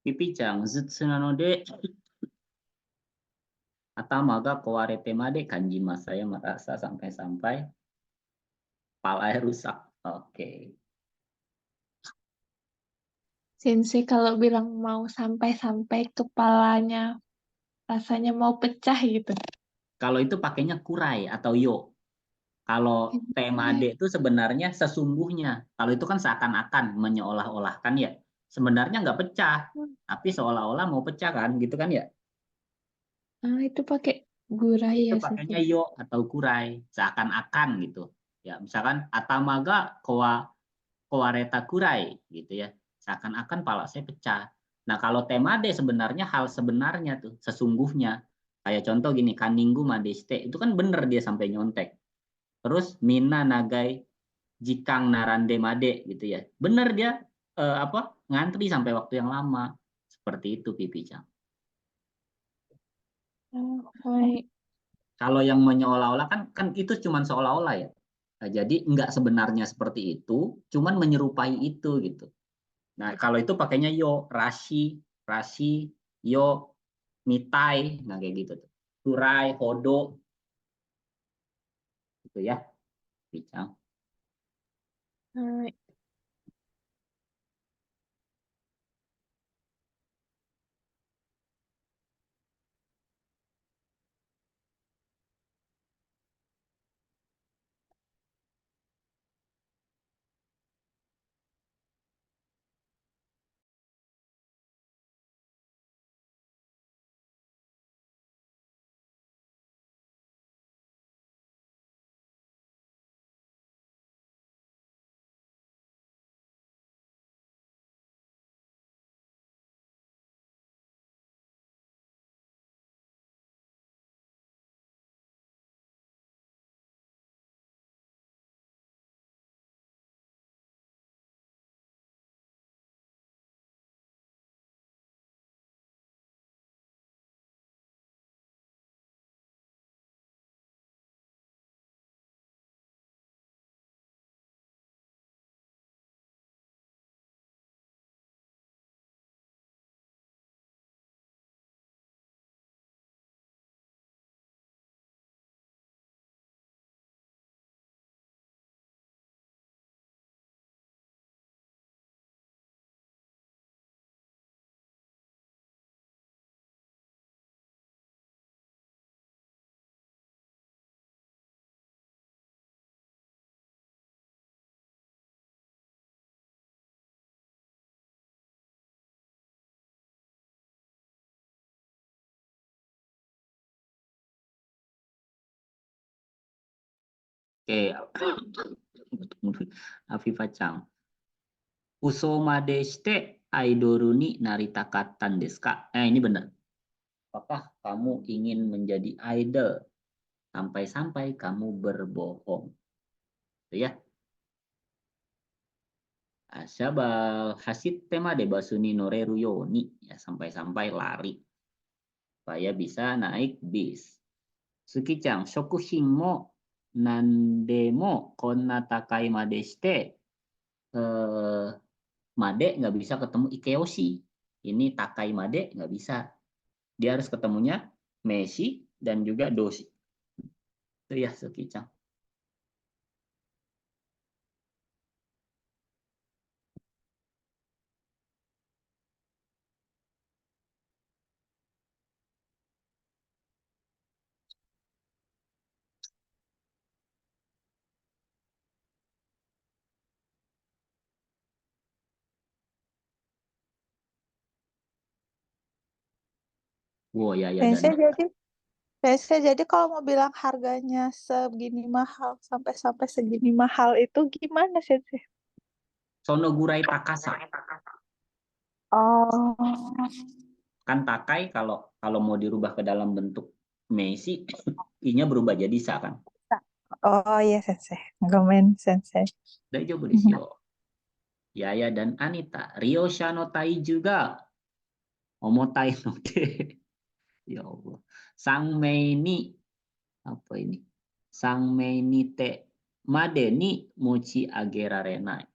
Pipi-chan, zutsu nanode atamaga kawarete made kanji mas, saya merasa sampai-sampai kepala rusak. Oke. Sensei kalau bilang mau sampai-sampai kepalanya rasanya mau pecah gitu. Kalau itu pakainya kurai atau yo. Kalau temade itu sebenarnya sesungguhnya. Kalau itu kan seakan-akan menyeolah-olahkan ya. Sebenarnya nggak pecah, tapi seolah-olah mau pecah kan, gitu kan ya? Ah, itu pakai gurai Itu ya, pakainya Sensei. yo atau kurai, seakan-akan gitu. Ya, misalkan atamaga kawareta kurai gitu ya. Seakan-akan pala saya pecah. Nah, kalau temade sebenarnya hal sebenarnya tuh, sesungguhnya. Kayak contoh gini, kaninggu madeste, itu kan bener dia sampai nyontek. Terus mina nagai jikang narande made gitu ya. Bener dia ngantri sampai waktu yang lama. Seperti itu Pipi-chan. Oh, baik. Kalau yang menyeolah-olah kan itu cuma seolah-olah ya. Nah, jadi nggak sebenarnya seperti itu, cuman menyerupai itu gitu. Nah, kalau itu pakainya yo, rashi, yo, mitai, nah kayak gitu tuh. Kurai, hodo, gitu ya, Pipi-chan. Baik. Oke, Afifah-chan. Usomade shite aidoru ni naritakatan desu ka? Ini benar. Apakah kamu ingin menjadi idol sampai-sampai kamu berbohong? Itu ya. Asabal hasit tema de basuni noreru yoni, ya sampai-sampai lari supaya bisa naik bis. Suki-chan, shokuhin mo nandemo konna takai made shite, made nggak bisa ketemu ikeoshi. Ini takai made nggak bisa. Dia harus ketemunya meshi dan juga doshi. Itu ya, Suki-chan. Wow, ya dan Sensei, jadi kalau mau bilang harganya segini mahal, sampai segini mahal itu gimana, Sensei? Sonogurai Takasa. Oh, Kan takai kalau mau dirubah ke dalam bentuk meshi, i-nya berubah jadi sa kan. oh iya, Sensei. Gomen, Sensei. Daijoubu desu yo. Yaya dan Anita. Ryosha no tai juga. Omotai no te. Ya Allah. Sangmei ni. Apa ini? Sangmei ni te. Made ni mochi agerarenai.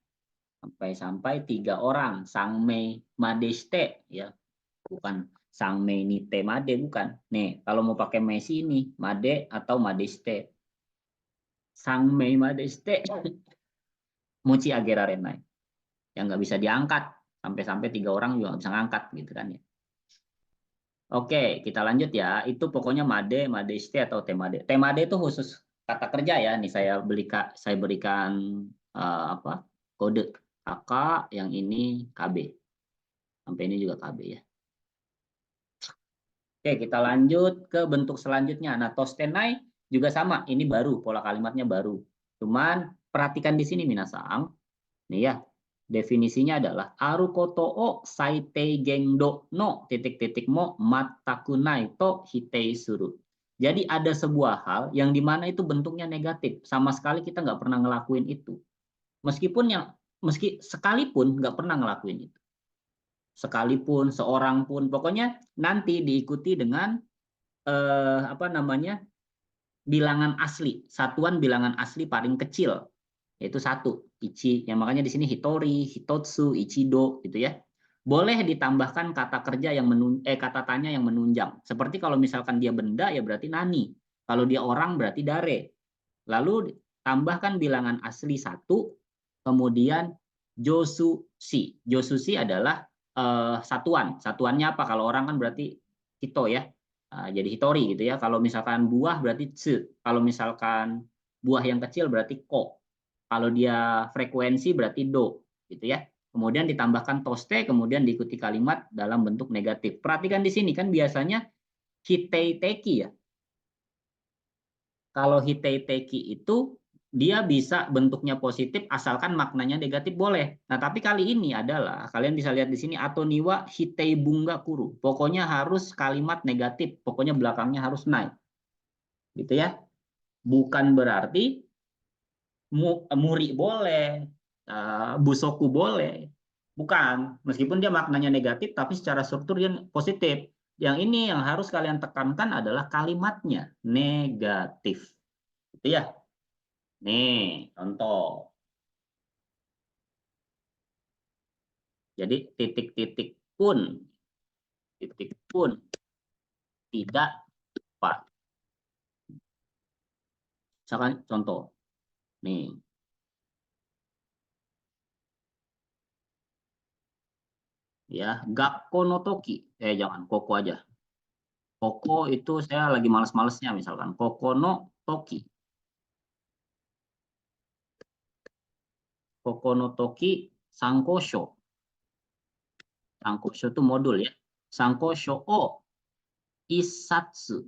Sampai 3 orang. Sangmei madeshite. Ya. Bukan sangmei ni te made. Bukan. Nih, kalau mau pakai meshi ini. Made atau madeshite. Sangmei madeshite. Mochi agerarenai. Yang nggak bisa diangkat. Sampai 3 orang juga nggak bisa ngangkat. Gitu kan ya. Oke, kita lanjut ya. Itu pokoknya made, madeshite atau temade. Temade itu khusus kata kerja ya. Nih saya berikan kode KK, yang ini KB. Sampai ini juga KB ya. Oke, kita lanjut ke bentuk selanjutnya. Nah, tostenai juga sama. Ini baru, pola kalimatnya baru. Cuman perhatikan di sini minasang. Nih ya. Definisinya adalah arukoto o saitei gengdo no ... mo matakunai to hitei suru. Jadi ada sebuah hal yang dimana itu bentuknya negatif, sama sekali kita nggak pernah ngelakuin itu. Meski sekalipun nggak pernah ngelakuin itu. Sekalipun, seorang pun, pokoknya nanti diikuti dengan bilangan asli, satuan bilangan asli paling kecil. Yaitu 1, ichi, yang makanya di sini hitori, hitotsu, ichido gitu ya. Boleh ditambahkan kata kerja yang kata tanya yang menunjang. Seperti kalau misalkan dia benda ya berarti nani. Kalau dia orang berarti dare. Lalu tambahkan bilangan asli 1, kemudian josushi. Josushi adalah satuan. Satuannya apa? Kalau orang kan berarti hito ya. Jadi hitori gitu ya. Kalau misalkan buah berarti tsu. Kalau misalkan buah yang kecil berarti ko. Kalau dia frekuensi berarti do, gitu ya. Kemudian ditambahkan toste, kemudian diikuti kalimat dalam bentuk negatif. Perhatikan di sini kan biasanya hitei teki ya. Kalau hitei teki itu dia bisa bentuknya positif asalkan maknanya negatif boleh. Nah, tapi kali ini adalah kalian bisa lihat di sini atau niwa hitei bunga kuru. Pokoknya harus kalimat negatif, pokoknya belakangnya harus naik. Gitu ya. Bukan berarti muri boleh, busoku boleh. Bukan, meskipun dia maknanya negatif, tapi secara struktur dia positif. Yang ini yang harus kalian tekankan adalah kalimatnya negatif. Gitu ya. Nih, contoh. Jadi titik-titik pun tidak tepat. Misalkan contoh. Nih. Ya, gakko no toki. Jangan, koko aja. Koko itu saya lagi males-malesnya misalkan. Koko no toki. Koko no toki sankosho. Sankosho itu modul ya. Sankosho o isatsu.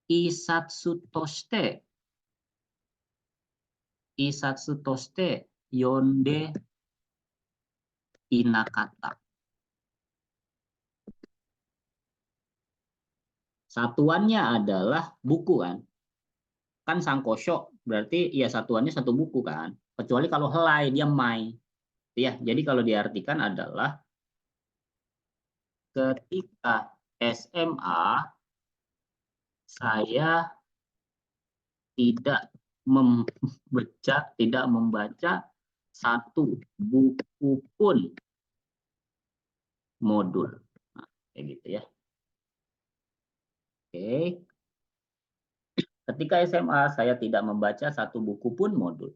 Isatsu toshite yonde inakata. Satuannya adalah buku kan. Kan sankosho berarti ya satuannya satu buku kan. Kecuali kalau helai dia mai. Ya, jadi kalau diartikan adalah ketika SMA saya tidak membaca satu buku pun modul. Nah, kayak gitu ya. Oke. Ketika SMA saya tidak membaca satu buku pun modul.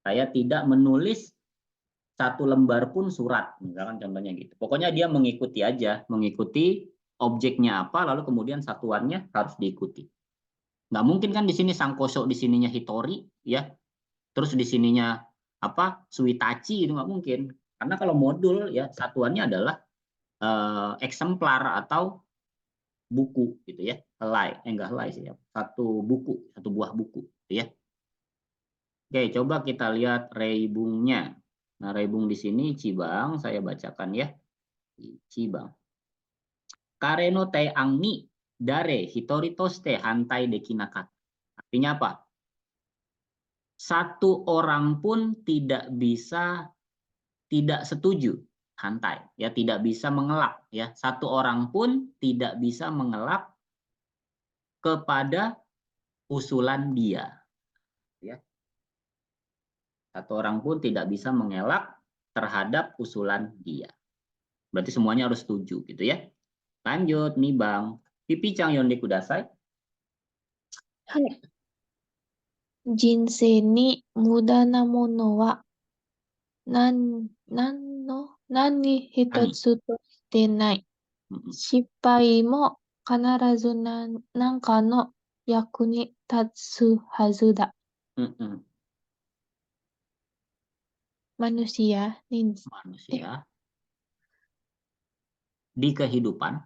Saya tidak menulis satu lembar pun surat, misalkan contohnya gitu. Pokoknya dia mengikuti aja, mengikuti objeknya apa, lalu kemudian satuannya harus diikuti. Nggak mungkin kan di sini Sangkoso, di sininya Hitori, ya. Terus di sininya apa Suitachi, itu nggak mungkin. Karena kalau modul ya satuannya adalah eksemplar atau buku gitu ya. Enggak helai sih ya. Satu buku, satu buah buku gitu ya. Oke, coba kita lihat reibungnya. Nah, reibung di sini Cibang, saya bacakan ya. Cibang. Kareno te angni dare hitori toste hantai dekinaka. Artinya apa? Satu orang pun tidak bisa tidak setuju, hantai ya, tidak bisa mengelak ya. Satu orang pun tidak bisa mengelak kepada usulan dia ya. Satu orang pun tidak bisa mengelak terhadap usulan dia. Berarti semuanya harus setuju gitu ya. Lanjut nih Bang. Pipi Chang Yonde Kudasai. はい。人生に無駄なものは何一つとしてない。失敗も必ず何かの役に立つはずだ。Manusia di kehidupan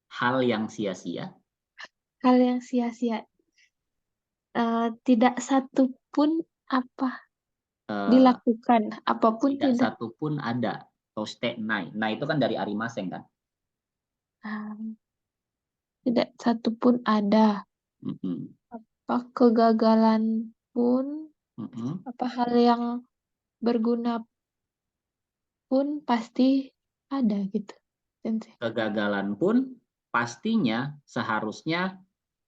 hal yang sia-sia tidak satu pun dilakukan, apapun tidak satu pun ada. Toste nai. Nah itu kan dari arimaseng kan? Tidak satu pun ada. Apa kegagalan pun, apa hal yang berguna pun pasti ada gitu. Kegagalan pun pastinya seharusnya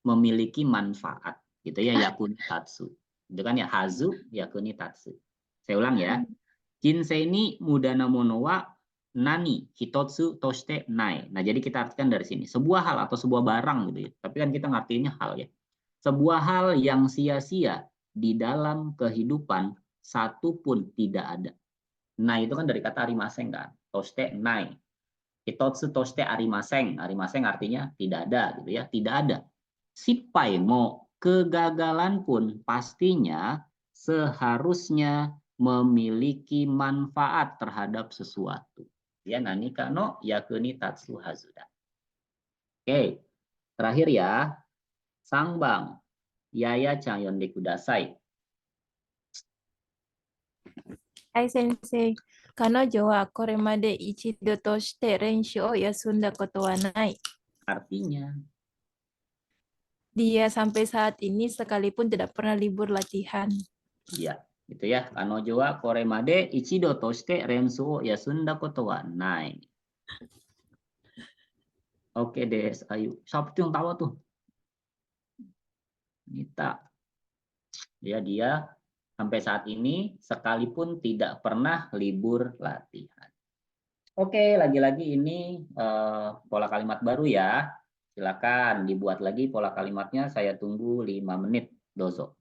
memiliki manfaat gitu ya, yakuni tatsu. Itu kan ya hazu yakuni tatsu. Saya ulang ya. Jinsei ni mudana mono wa nani hitotsu toshite nai. Nah, jadi kita artikan dari sini sebuah hal atau sebuah barang gitu ya. Tapi kan kita ngartinya hal ya. Sebuah hal yang sia-sia di dalam kehidupan satu pun tidak ada. Nah, itu kan dari kata arimaseng kan. Toshite nai. Hitotsu toshite arimaseng. Arimaseng artinya tidak ada gitu ya, tidak ada. Sipai mo, kegagalan pun pastinya seharusnya memiliki manfaat terhadap sesuatu. Ya, nanika no yakuni tatsu hazuda. Oke, terakhir ya. Sangbang, Yaya Chang Yonde Kudasai. Hai sensei. Kanojo wa koremade ichido toshite renshu o yasunda koto wa nai. Artinya, dia sampai saat ini sekalipun tidak pernah libur latihan. Iya, gitu ya. Kanojo wa koremade ichido toshite renshu o yasunda koto wa nai. Oke deh, ayo. Siapa tuh yang tawa tuh? Nita. Ya, dia sampai saat ini sekalipun tidak pernah libur latihan. Oke, lagi-lagi ini pola kalimat baru ya. Silakan dibuat lagi pola kalimatnya. Saya tunggu 5 menit. Dozo.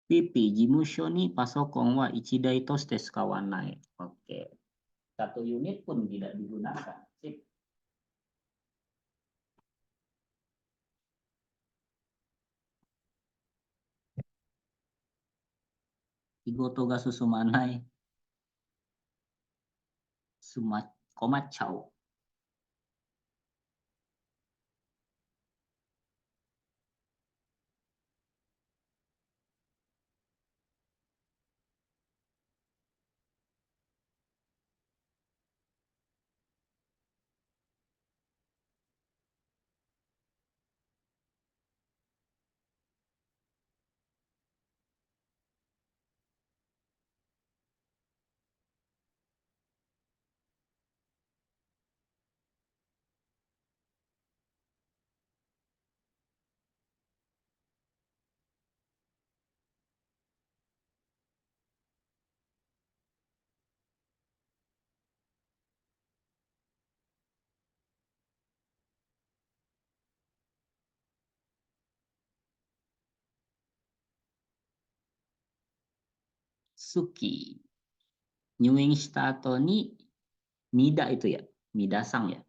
Pipi jimusho ni pasokon wa ichidai to shite tsukawanai. Oke. 1 unit pun tidak digunakan. Sip. Igoto ga susumanai. Komachau. Suki. Nyuing shita ato ni mida itu ya. Midasang ya.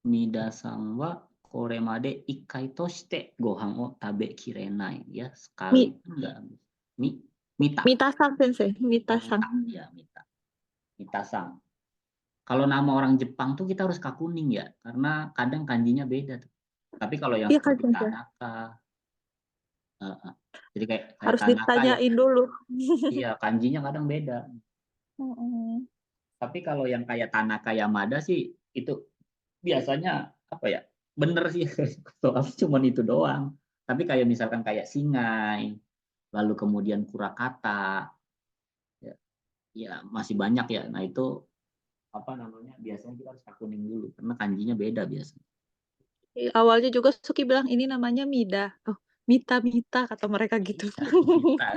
Midasang wa koremade ikai to shite gohan o tabe kirenai ya. Sekali enggak. Mita. Mitasang sensei, mitasang. Ya, mita. Mitasang. Kalau nama orang Jepang tuh kita harus kakuning ya. Karena kadang kanjinya beda tuh. Tapi kalau yang seperti Tanaka. Jadi kayak Harus Tanaka, ditanyain dulu. iya, kanjinya kadang beda. Tapi kalau yang kayak Tanaka Yamada sih itu biasanya apa ya? Bener sih. Soalnya cuma itu doang. Tapi kayak misalkan kayak Singai, lalu kemudian Kurakata, ya masih banyak ya. Nah itu apa namanya? Biasanya kita harus kakuning dulu karena kanjinya beda biasanya. Awalnya juga Suki bilang ini namanya Mida. Oh, Mita kata mereka gitu. Mita.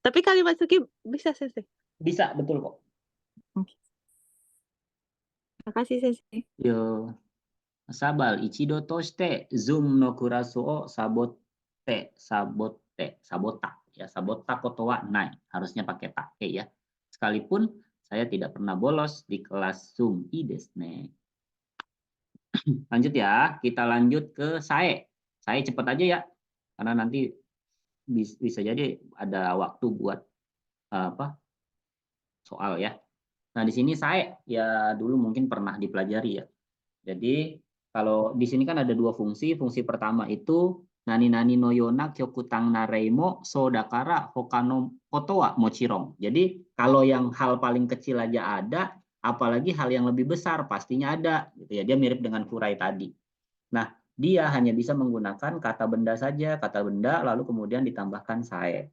Tapi kalimat Suki bisa sensei. Bisa, betul kok. Oke. Terima kasih sensei. Yo. Sabal ichido to shite Zoom no kurasu o sabota ya, sabota koto wa nai, harusnya pakai take ya. Sekalipun saya tidak pernah bolos di kelas Zoom. Ides ne. Lanjut ya, kita lanjut ke sae. Sae cepet aja ya. Karena nanti bisa jadi ada waktu buat apa? Soal ya. Nah, di sini sae ya dulu mungkin pernah dipelajari ya. Jadi kalau di sini kan ada 2 fungsi. Fungsi pertama itu nani no yona kyokutang nareimo sodakara hokano koto wa mochirong. Jadi kalau yang hal paling kecil aja ada, apalagi hal yang lebih besar pastinya ada gitu ya. Dia mirip dengan kurai tadi. Nah, dia hanya bisa menggunakan kata benda saja, kata benda lalu kemudian ditambahkan sae.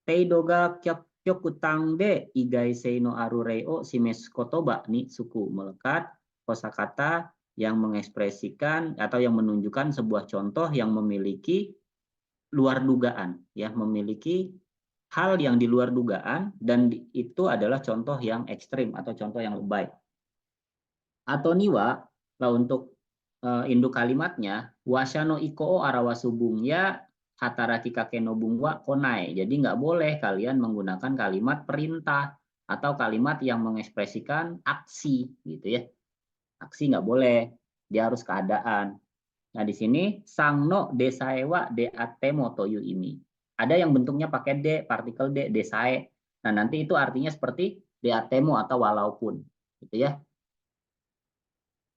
Teidoga kyokutang de igai sei no arurei o shimesu kotoba ni suku, melekat kosakata yang mengekspresikan atau yang menunjukkan sebuah contoh yang memiliki luar dugaan ya, memiliki hal yang di luar dugaan dan itu adalah contoh yang ekstrim atau contoh yang lebay. Atau niwa lah untuk induk kalimatnya wasano iko arawasubung ya hataraki kakeno bungwa konai. Jadi nggak boleh kalian menggunakan kalimat perintah atau kalimat yang mengekspresikan aksi gitu ya. Aksi nggak boleh, dia harus keadaan. Nah di sini sangno desaewa de atemo toyu ini. Ada yang bentuknya pakai de, partikel de, desae. Nah nanti itu artinya seperti de atemo atau walaupun, gitu ya.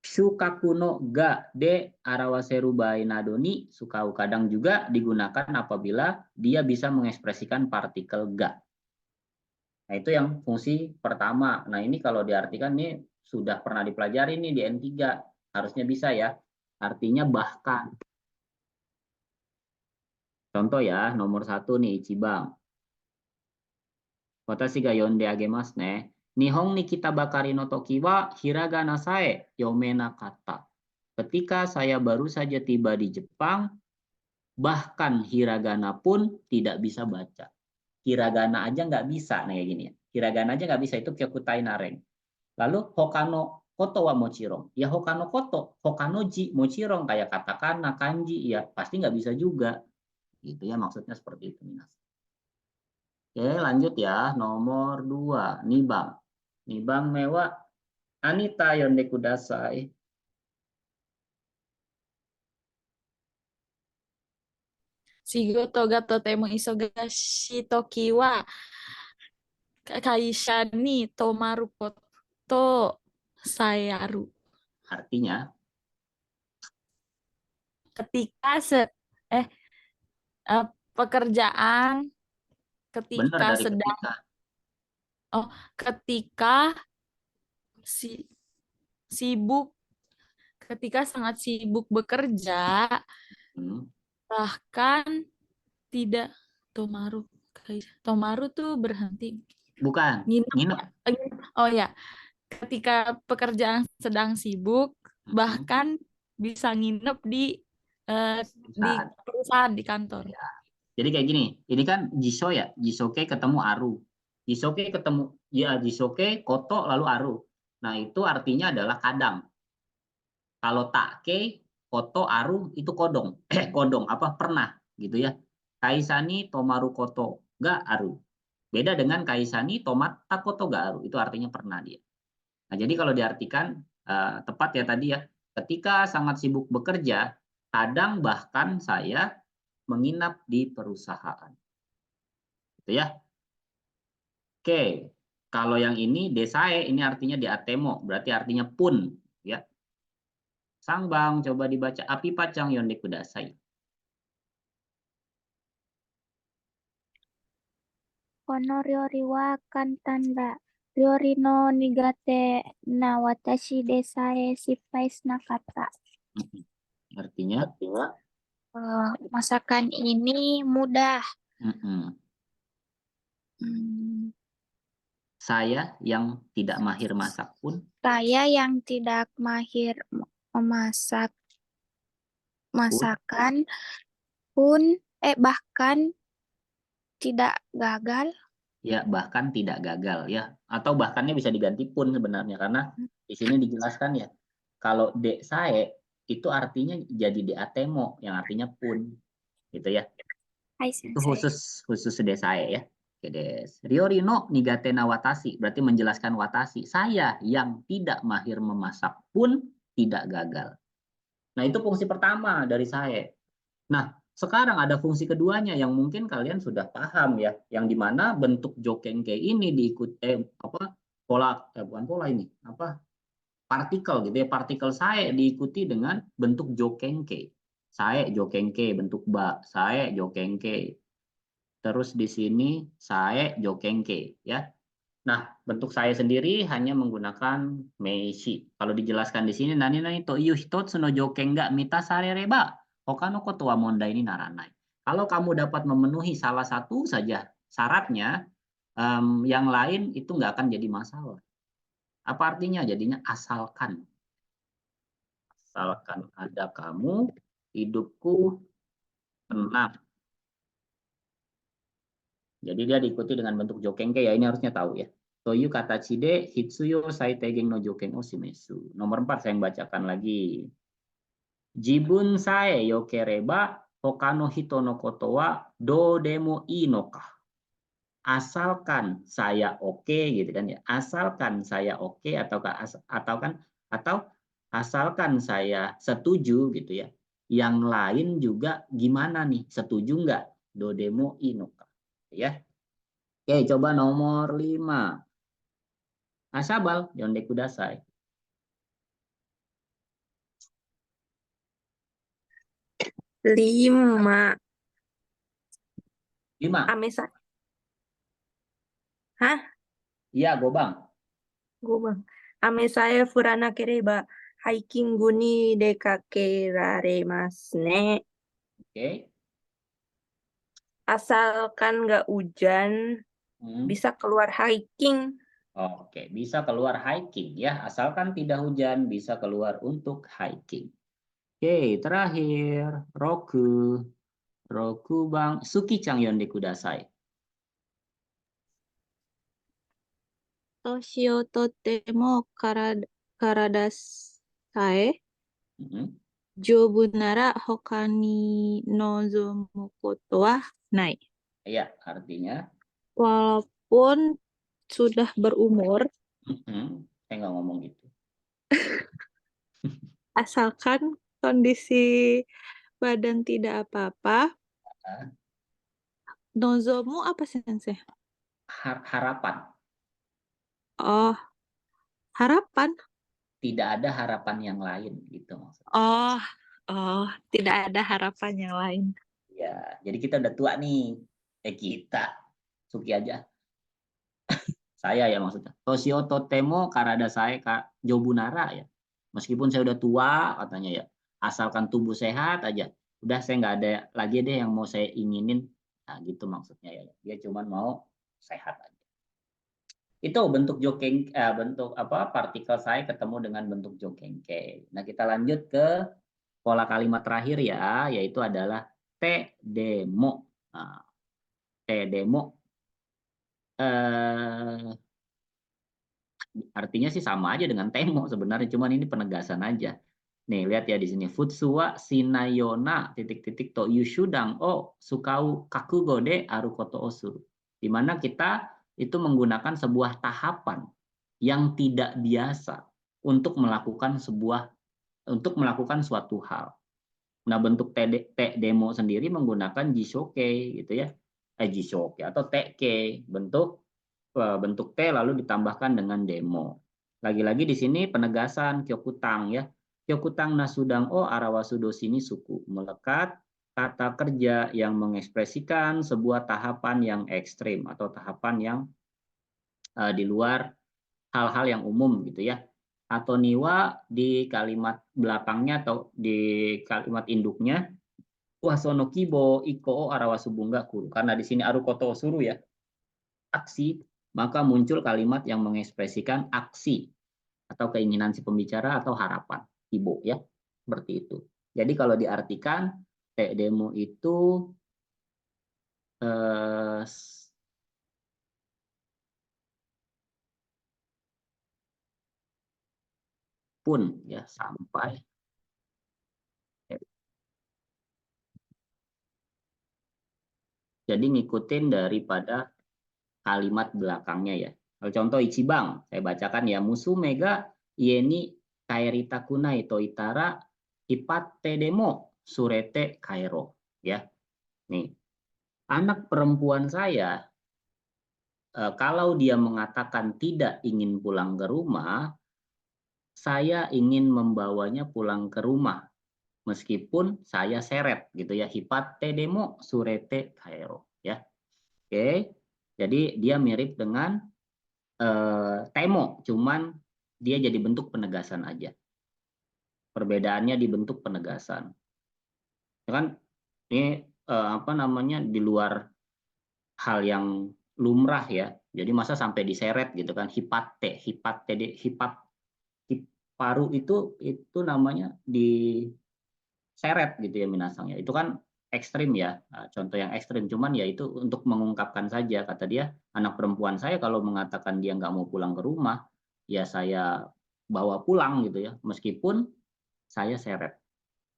Shukaku no ga de arawaseru bainadoni sukau kadang juga digunakan apabila dia bisa mengekspresikan partikel ga. Nah itu yang fungsi pertama. Nah ini kalau diartikan nih sudah pernah dipelajari nih di N3, harusnya bisa ya. Artinya bahkan. Contoh ya, nomor 1 nih Ichibang. Watashi ga yonde agemasu ne. Nihon ni kita bakari no toki wa hiragana sae yomena kata. Ketika saya baru saja tiba di Jepang, bahkan hiragana pun tidak bisa baca. Hiragana aja nggak bisa, nih kayak gini ya. Hiragana aja nggak bisa, itu kyokutai nareng. Lalu hokano koto wa mochirong. Ya hokano koto, hokano ji, mochirong kayak katakana, kanji, ya pasti nggak bisa juga. Gitu ya, maksudnya seperti itu Minas. Oke, lanjut ya. Nomor 2, Nibang. Nibang mewah Anita yonde kudasai. Shigoto ga totemo isogashi toki wa kaisha ni tomaru koto sayaru. Artinya, Ketika pekerjaan benar ketika dari sedang ketika sibuk ketika sangat sibuk bekerja bahkan tidak tomaru tuh berhenti bukan, nginep. Oh ya, ketika pekerjaan sedang sibuk bahkan bisa nginep di perusahaan, di kantor. Ya. Jadi kayak gini, ini kan Jiso ya, Jisoke ketemu Aru. Jisoke ketemu, ya Jisoke, Koto, lalu Aru. Nah itu artinya adalah kadang. Kalau take, Koto, Aru itu kodong. Kodong, apa pernah gitu ya. Kaisani, Tomaru, Koto, ga Aru. Beda dengan Kaisani, Tomat, Takoto, ga Aru. Itu artinya pernah dia. Nah jadi kalau diartikan, tepat ya tadi ya. Ketika sangat sibuk bekerja, kadang bahkan saya menginap di perusahaan. Gitu ya. Oke, kalau yang ini desae ini artinya di atemo, berarti artinya pun ya. Sangbang coba dibaca api pacang yonde kudasai. Kono ryori wa kantanda. Ryori no nigate na watashi desae shippai nakata. Artinya? Masakan ini mudah. Saya yang tidak mahir masak pun. Saya yang tidak mahir memasak masakan pun bahkan tidak gagal. Ya, bahkan tidak gagal ya. Atau bahkannya bisa diganti pun sebenarnya karena di sini dijelaskan ya. Kalau desae itu artinya jadi de atemo yang artinya pun gitu ya. Itu khusus desae ya. Oke, des. Ryori no nigate na watashi berarti menjelaskan watashi. Saya yang tidak mahir memasak pun tidak gagal. Nah, itu fungsi pertama dari saya. Nah, sekarang ada fungsi keduanya yang mungkin kalian sudah paham ya, yang dimana bentuk jokengke ini bukan pola ini, partikel gitu ya, partikel saya diikuti dengan bentuk jokengke. Saya jokengke bentuk ba, saya jokengke. Terus di sini saya jokengke ya. Nah, bentuk saya sendiri hanya menggunakan meishi. Kalau dijelaskan di sini nani to iu hitotsu no joken ga mitasarereba hoka no koto wa mondai ni naranai. Kalau kamu dapat memenuhi salah satu saja syaratnya, yang lain itu nggak akan jadi masalah. Apa artinya? Jadinya asalkan. Asalkan ada kamu, hidupku tenang. Jadi dia diikuti dengan bentuk jokengke ya, ini harusnya tahu ya. Toyu katachi de hitsuyo saiteigen no joken o shimesu. Nomor 4 saya yang bacakan lagi. Jibun sae yokereba hoka no hito no koto wa do demo ii no ka. Asalkan saya oke gitu kan ya. Asalkan saya oke atau asalkan saya setuju gitu ya. Yang lain juga gimana nih? Setuju nggak? Do demo ii no ka. Ya. Oke, coba nomor 5. Asabal, yonde kudasai. 5. 5. Amesa. Hah? Iya, Gobang. Gobang. Amesae furanakereba hikingu ni dekakeraremasu ne. Oke. Asalkan nggak hujan, bisa keluar hiking. Oke, bisa keluar hiking ya. Asalkan tidak hujan, bisa keluar untuk hiking. Oke, terakhir. Roku. Roku bang. Suki-chan yonde kudasai. Toshi o totemo karada sae. Jobunara hokani nozomu koto wa nai. Ya, artinya Walaupun sudah berumur, saya nggak ngomong gitu. asalkan kondisi badan tidak apa-apa. Nozomu apa sensei? Harapan. Oh, harapan. Tidak ada harapan yang lain gitu maksudnya. Oh, tidak ada harapan yang lain. Ya, jadi kita udah tua nih. Kita. Suki aja. Saya ya maksudnya. Toshio totemo karada saya Jobunara ya. Meskipun saya udah tua katanya ya. Asalkan tubuh sehat aja. Udah saya nggak ada lagi deh yang mau saya inginin. Nah gitu maksudnya ya. Dia cuma mau sehat aja. Itu bentuk bentuk apa partikel saya ketemu dengan bentuk jokengke. Nah, kita lanjut ke pola kalimat terakhir ya, yaitu adalah te demo. Nah, te demo artinya sih sama aja dengan temo sebenarnya, cuman ini penegasan aja. Nih, lihat ya di sini. Futsuwa sinayona titik-titik to yushudang o sukau kakugo de arukoto osuru. Di mana kita itu menggunakan sebuah tahapan yang tidak biasa untuk melakukan suatu hal. Nah, bentuk demo sendiri menggunakan jishoke gitu ya. Jishoke atau teke, bentuk T lalu ditambahkan dengan demo. Lagi-lagi di sini penegasan kyokutang ya. Kyokutang nasudang o arawasudo sini suku. Melekat kata kerja yang mengekspresikan sebuah tahapan yang ekstrim atau tahapan yang di luar hal-hal yang umum gitu ya. Atau niwa di kalimat belakangnya atau di kalimat induknya wasono kibo iko arawasubungga kuru. Karena di sini arukoto suru ya. Aksi, maka muncul kalimat yang mengekspresikan aksi atau keinginan si pembicara atau harapan ibu ya, seperti itu. Jadi kalau diartikan demo itu pun ya sampai jadi ngikutin daripada kalimat belakangnya ya. Kalau contoh Ichibang, saya bacakan ya, musu mega ieni kaerita kunai to itara ipatte demo surete kairo ya. Nih, anak perempuan saya kalau dia mengatakan tidak ingin pulang ke rumah, saya ingin membawanya pulang ke rumah meskipun saya seret gitu ya, hipatte demo surete kairo ya. Oke. Jadi dia mirip dengan temo, cuman dia jadi bentuk penegasan aja. Perbedaannya di bentuk penegasan. Ya kan ini apa namanya di luar hal yang lumrah ya. Jadi masa sampai diseret gitu kan, hipatte paru itu namanya diseret gitu ya minasangnya. Itu kan ekstrim ya, contoh yang ekstrim. Cuman ya itu untuk mengungkapkan saja, kata dia, anak perempuan saya kalau mengatakan dia nggak mau pulang ke rumah, ya saya bawa pulang gitu ya, meskipun saya seret.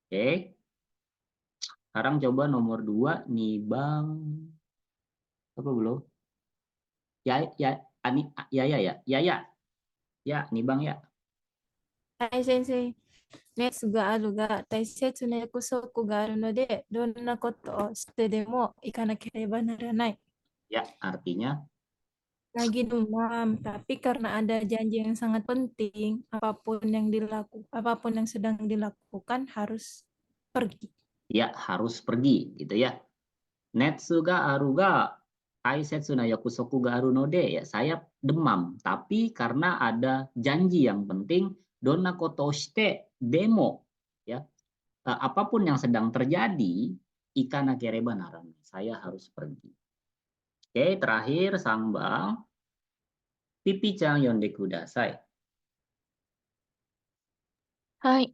Oke. Sekarang coba nomor 2 nih Bang. Apa belum? Ya nih Bang ya. Hai sensei. 熱があるが、大切な約束があるので、どんなことをしてでも行かなければならない。 Ya, artinya Lagi demam, tapi karena ada janji yang sangat penting, apapun yang sedang dilakukan harus pergi. ya harus pergi gitu ya. Netsu ga aruga aisetsu na yakusoku ga aru no de, ya saya demam tapi karena ada janji yang penting donna koto shite demo ya, apapun yang sedang terjadi ikana kereba naran, saya harus pergi. Oke, terakhir Sangbang Pipi-chan yonde kudasai. はい。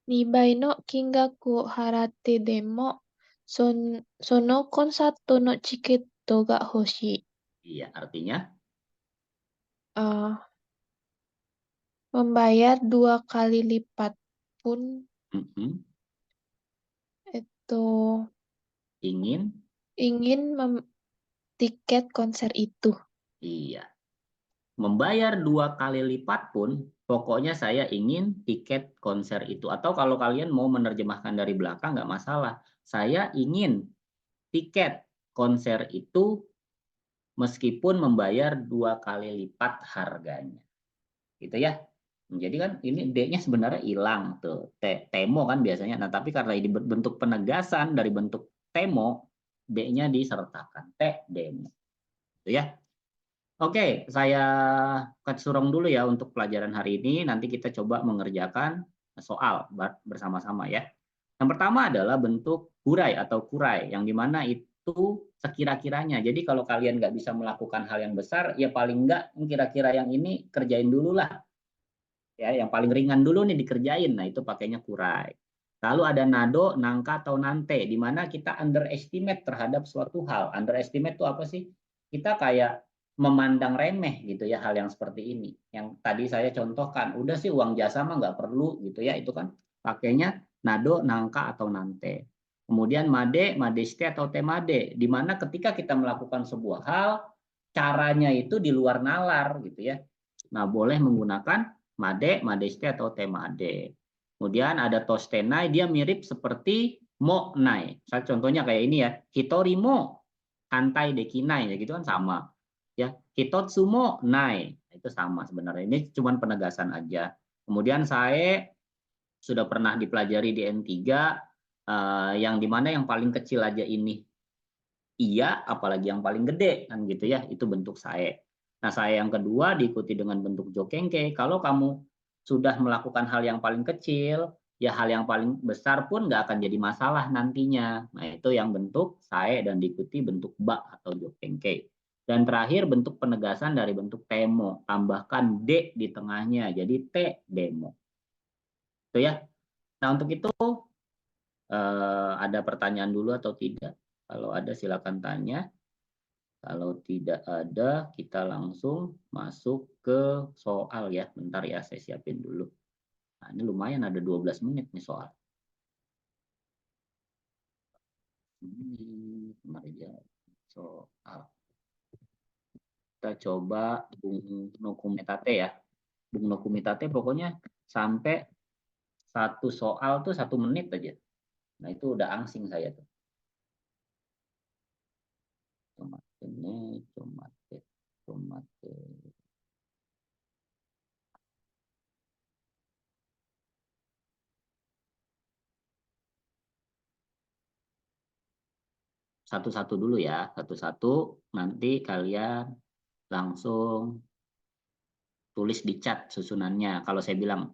2倍の金額を払ってでも、そのコンサートのチケットが欲しい。 Iya, artinya Membayar 2 kali lipat pun Mm-mm. Ingin Ingin tiket konser itu. iya. Membayar 2 kali lipat pun, pokoknya saya ingin tiket konser itu. Atau kalau kalian mau menerjemahkan dari belakang, nggak masalah. Saya ingin tiket konser itu meskipun membayar 2 kali lipat harganya. Gitu ya. Jadi kan ini D-nya sebenarnya hilang tuh. Temo kan biasanya. Nah, tapi karena ini bentuk penegasan dari bentuk temo, D-nya disertakan. Demo. Gitu ya. Oke, saya surong dulu ya untuk pelajaran hari ini. Nanti kita coba mengerjakan soal bersama-sama ya. Yang pertama adalah bentuk hurai atau kurai, yang dimana itu sekira-kiranya. Jadi kalau kalian nggak bisa melakukan hal yang besar, ya paling nggak kira-kira yang ini kerjain dulu lah. Ya, yang paling ringan dulu nih dikerjain. Nah, itu pakainya kurai. Lalu ada nado, nangka, atau nante, di mana kita underestimate terhadap suatu hal. Underestimate itu apa sih? Kita kayak memandang remeh gitu ya hal yang seperti ini. Yang tadi saya contohkan, udah sih uang jasa mah nggak perlu gitu ya, itu kan pakainya nado, nangka, atau nante. Kemudian made, madeste, atau temade, di mana ketika kita melakukan sebuah hal, caranya itu di luar nalar gitu ya. Nah, boleh menggunakan made, madeste, atau temade. Kemudian ada tostenai, dia mirip seperti mo nai. Saya contohnya kayak ini ya, hitorimo hantai dekinai, ya gitu kan sama. Ya, hitotsumo nai, itu sama sebenarnya. Ini cuma penegasan aja. Kemudian saya sudah pernah dipelajari di N3, yang dimana yang paling kecil aja ini iya, apalagi yang paling gede kan gitu ya, itu bentuk saya. Nah, saya yang kedua diikuti dengan bentuk jokengke. Kalau kamu sudah melakukan hal yang paling kecil, ya hal yang paling besar pun nggak akan jadi masalah nantinya. Nah, itu yang bentuk saya dan diikuti bentuk ba atau jokengke. Dan terakhir bentuk penegasan dari bentuk temo, tambahkan D di tengahnya, jadi T demo. Itu ya. Nah, untuk itu ada pertanyaan dulu atau tidak? Kalau ada silakan tanya. Kalau tidak ada, kita langsung masuk ke soal ya. Bentar ya, saya siapin dulu. Nah, ini lumayan ada 12 menit nih soal. Ini kemarin soal. Kita coba Bung Nokumitate ya. Bung Nokumitate pokoknya sampai satu soal tuh 1 menit aja. Nah, itu udah angsing saya tuh. Tomate. Satu-satu dulu ya, satu-satu. Nanti kalian langsung tulis di chat susunannya. Kalau saya bilang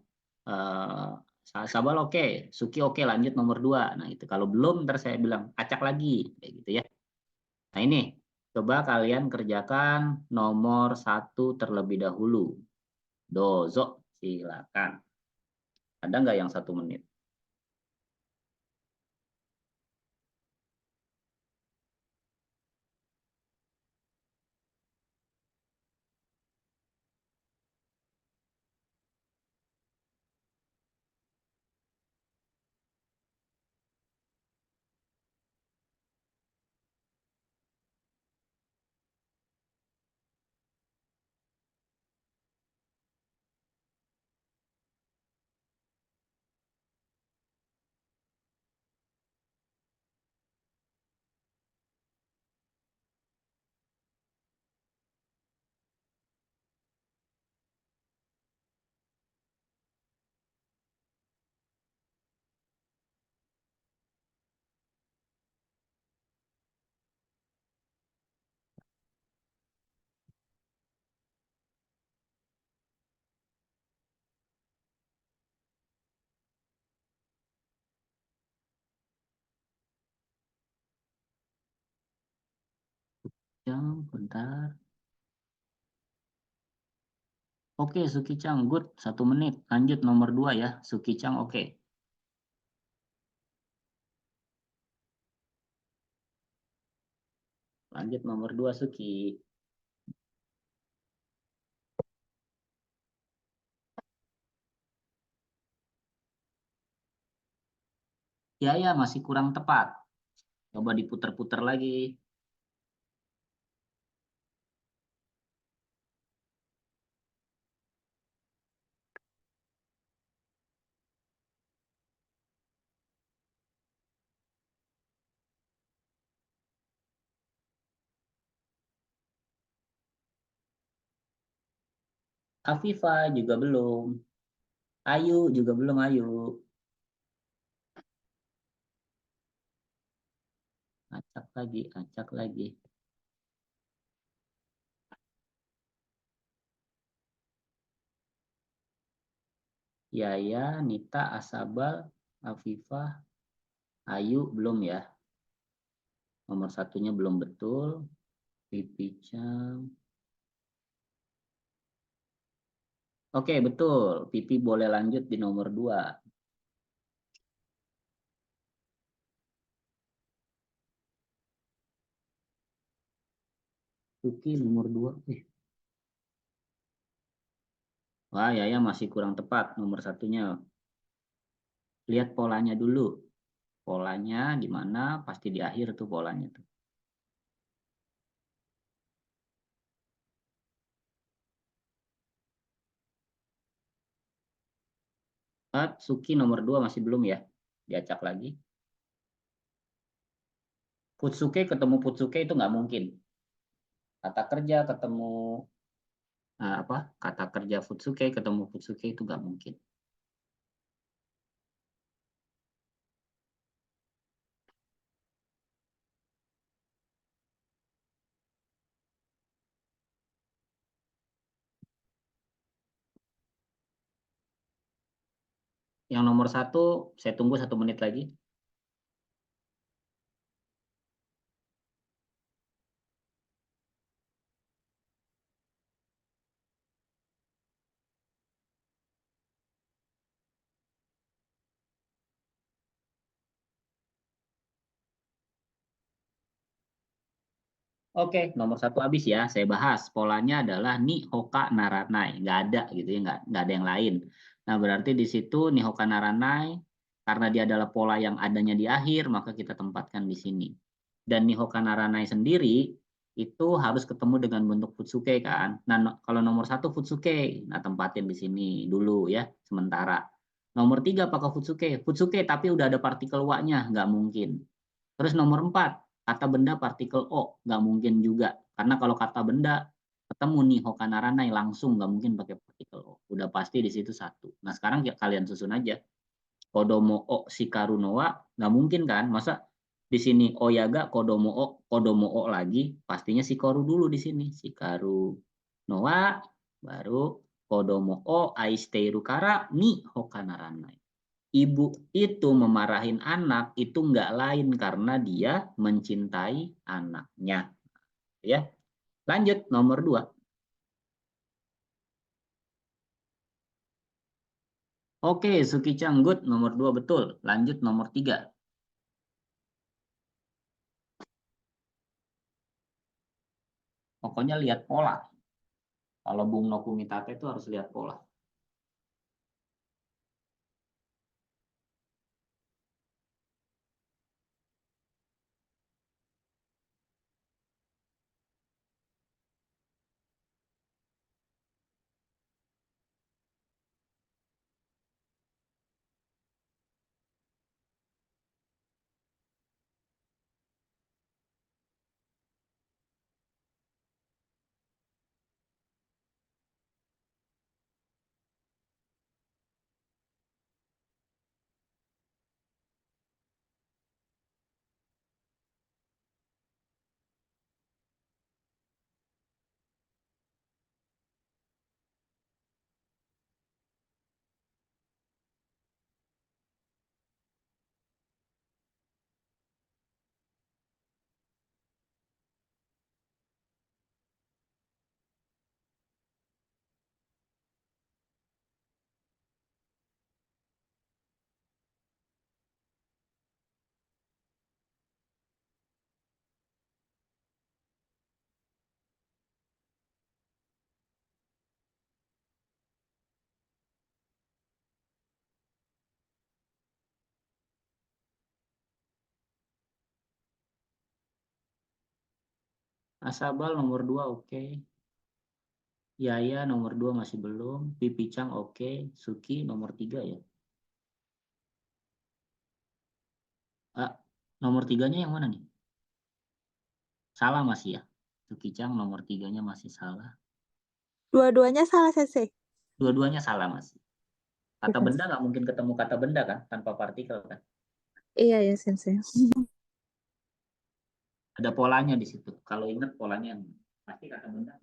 Sabal oke, Suki oke, lanjut nomor 2. Nah itu kalau belum ntar saya bilang acak lagi, kayak gitu ya. Nah ini coba kalian kerjakan nomor 1 terlebih dahulu. Dozo, silakan. Ada nggak yang 1 menit? Yang bentar. Oke, Suki Chang, good. 1 menit. Lanjut nomor 2 ya. Suki Chang oke. Lanjut nomor 2 Suki. Ya, masih kurang tepat. Coba diputer-puter lagi. Afifa juga belum. Ayu juga belum, Ayu. Acak lagi, acak lagi. Yaya, Nita, Asabal, Afifah, Ayu belum ya. Nomor satunya belum betul. Pipi Cam. Oke, betul. Pipi boleh lanjut di nomor 2. Suki nomor 2. Wah, Yaya masih kurang tepat nomor satunya. Lihat polanya dulu. Polanya di mana? Pasti di akhir tuh polanya tuh. Suki nomor 2 masih belum ya. Diacak lagi. Futsuke ketemu Futsuke itu nggak mungkin. Kata kerja ketemu kata kerja Futsuke ketemu Futsuke itu nggak mungkin. Yang nomor 1 saya tunggu 1 menit lagi. Oke, nomor 1 habis ya. Saya bahas. Polanya adalah Nihoka Naranai. Nggak ada gitu ya, nggak ada yang lain. Nah, berarti di situ Nihoka Naranai, karena dia adalah pola yang adanya di akhir, maka kita tempatkan di sini. Dan Nihoka Naranai sendiri, itu harus ketemu dengan bentuk Futsuke kan. Nah, kalau nomor 1 Futsuke, nah tempatin di sini dulu ya, sementara. Nomor 3 apakah Futsuke? Futsuke tapi udah ada partikel wa-nya, nggak mungkin. Terus nomor 4, kata benda partikel O, nggak mungkin juga. Karena kalau kata benda ketemu nih Hokanaranai langsung nggak mungkin pakai partikel O. Udah pasti di situ 1. Nah sekarang kalian susun aja. Kodomo O Shikaru no wa nggak mungkin kan? Masa di sini Oyaga Kodomo O lagi, pastinya Shikaru dulu di sini. Shikaru no wa baru Kodomo O Aishiteiru kara ni Hokanaranai. Ibu itu memarahin anak itu nggak lain karena dia mencintai anaknya. Ya, lanjut nomor 2. Oke, Suki Canggut nomor 2 betul. Lanjut nomor 3. Pokoknya lihat pola. Kalau Bung Nokumitate itu harus lihat pola. Asabal nomor 2 oke. Yaya nomor 2 masih belum. Pipicang oke. Suki nomor 3 ya. Nomor 3-nya yang mana nih? Salah masih ya. Suki-chan nomor 3-nya masih salah. Dua-duanya salah, Sensei. Dua-duanya salah masih. Kata benda nggak mungkin ketemu kata benda kan tanpa partikel kan. Iya ya, Sensei. Ada polanya di situ. Kalau ingat polanya pasti kata benda.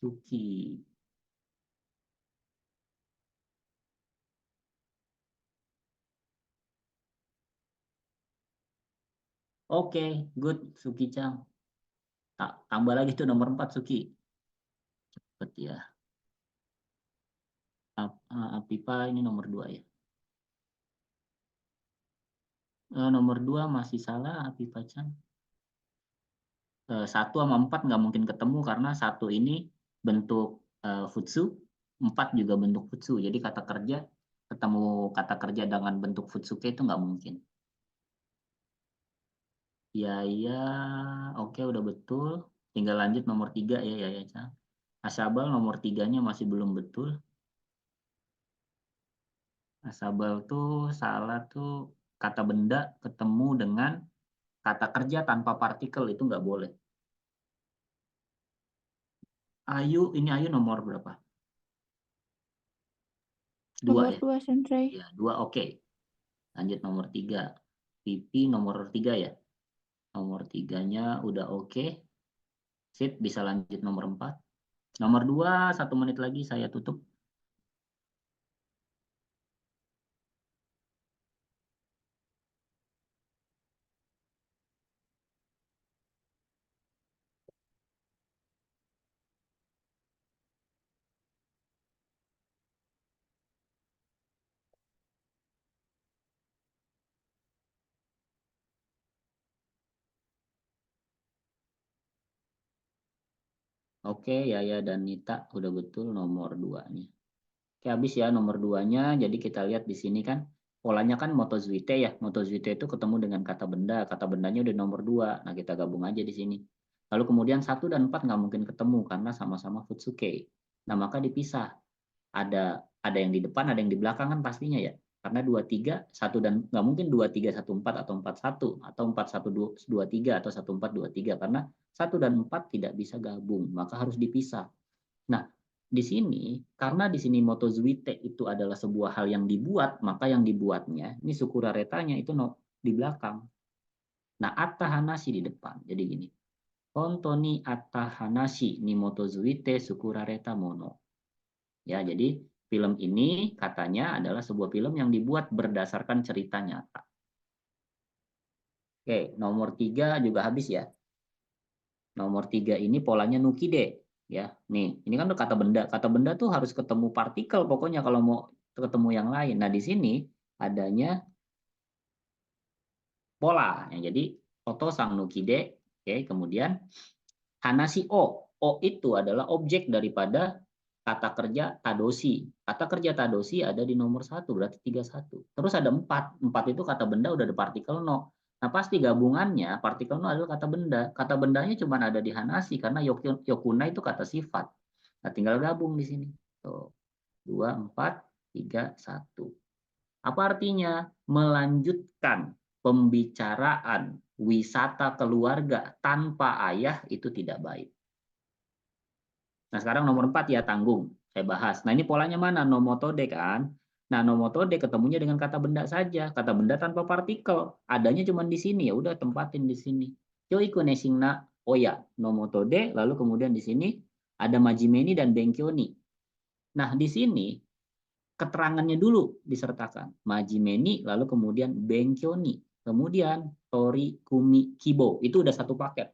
Suki. Oke, good Suki-chan. Tambah lagi tuh nomor 4 Suki. Cepet ya. Apipa ini nomor 2 ya. Nomor 2 masih salah Apipa-chan. 1 sama 4 nggak mungkin ketemu karena 1 ini bentuk futsu, 4 juga bentuk futsu. Jadi kata kerja ketemu kata kerja dengan bentuk futsuke itu nggak mungkin. Ya, oke udah betul. Tinggal lanjut nomor 3 ya. Asabal nomor 3-nya masih belum betul. Asabal tuh salah tuh kata benda ketemu dengan kata kerja tanpa partikel itu nggak boleh. Ini Ayu nomor berapa? 2 Nomor ya? 2, Sensei. Ya, 2 oke. Lanjut nomor 3. Pipi nomor 3 ya. Nomor 3-nya udah oke. Sip, bisa lanjut nomor 4. Nomor 2, 1 menit lagi saya tutup. Oke, Yaya dan Nita udah betul nomor 2-nya. Oke, habis ya nomor 2-nya. Jadi kita lihat di sini kan polanya kan motozuite ya. Motozuite itu ketemu dengan kata benda. Kata bendanya udah nomor 2. Nah, kita gabung aja di sini. Lalu kemudian 1 dan 4 nggak mungkin ketemu karena sama-sama futsuke. Nah, maka dipisah. Ada yang di depan, ada yang di belakang kan pastinya ya. Karena 2, 3, 1 dan nggak mungkin 2, 3, 1, 4 atau 4, 1 atau 4, 1, 2, 3 atau 1, 4, 2, 3 karena 1 dan 4 tidak bisa gabung, maka harus dipisah. Nah, di sini karena di sini motozuite itu adalah sebuah hal yang dibuat, maka yang dibuatnya ini sukura retanya itu di belakang. Nah, atta hanashi di depan. Jadi gini. Hontoni atta hanashi ni motozuite sukura reta mono. Ya, jadi film ini katanya adalah sebuah film yang dibuat berdasarkan cerita nyata. Oke, nomor 3 juga habis ya. Nomor 3 ini polanya nukide. Ya, nih, ini kan kata benda. Kata benda tuh harus ketemu partikel pokoknya kalau mau ketemu yang lain. Nah, di sini adanya pola. Ya, jadi oto sang nukide. Oke, kemudian hanashi o. O itu adalah objek daripada kata kerja tadoshi. Kata kerja tadoshi ada di nomor 1, berarti 31. Terus ada 4. 4 itu kata benda udah ada partikel no. Nah, pasti gabungannya partikel no adalah kata benda. Kata bendanya cuma ada di Hanashi karena Yokuna itu kata sifat. Nah, tinggal gabung di sini. Tuh. 2, 4, 3, 1. Apa artinya? Melanjutkan pembicaraan wisata keluarga tanpa ayah itu tidak baik. Nah, sekarang nomor 4 ya, tanggung. Saya bahas. Nah, ini polanya mana? Nomotode kan? Nah, nomotode ketemunya dengan kata benda saja. Kata benda tanpa partikel. Adanya cuma di sini. Ya udah, tempatin di sini. Yoiku nesingna oya. Nomotode, lalu kemudian di sini ada majimeni dan benkyoni. Nah, di sini keterangannya dulu disertakan. Majimeni, lalu kemudian benkyoni. Kemudian tori, kumi, kibo. Itu udah satu paket.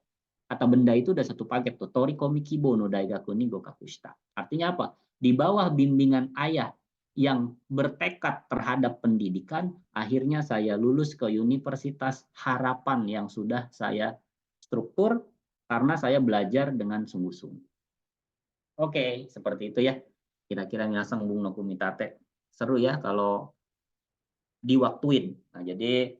Kata benda itu udah satu paket tuh. Tori komi kibo no daigaku ni gokakushita. Artinya apa? Di bawah bimbingan ayah yang bertekad terhadap pendidikan, akhirnya saya lulus ke Universitas Harapan yang sudah saya struktur karena saya belajar dengan sungguh-sungguh. Oke, seperti itu ya. Kira-kira nyasang Bung Nokumitate. Seru ya kalau diwaktuin. Nah, jadi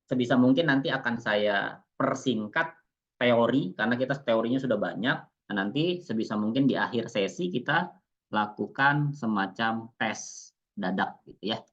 sebisa mungkin nanti akan saya persingkat teori, karena kita teorinya sudah banyak. Nah, nanti sebisa mungkin di akhir sesi kita lakukan semacam tes dadak gitu ya.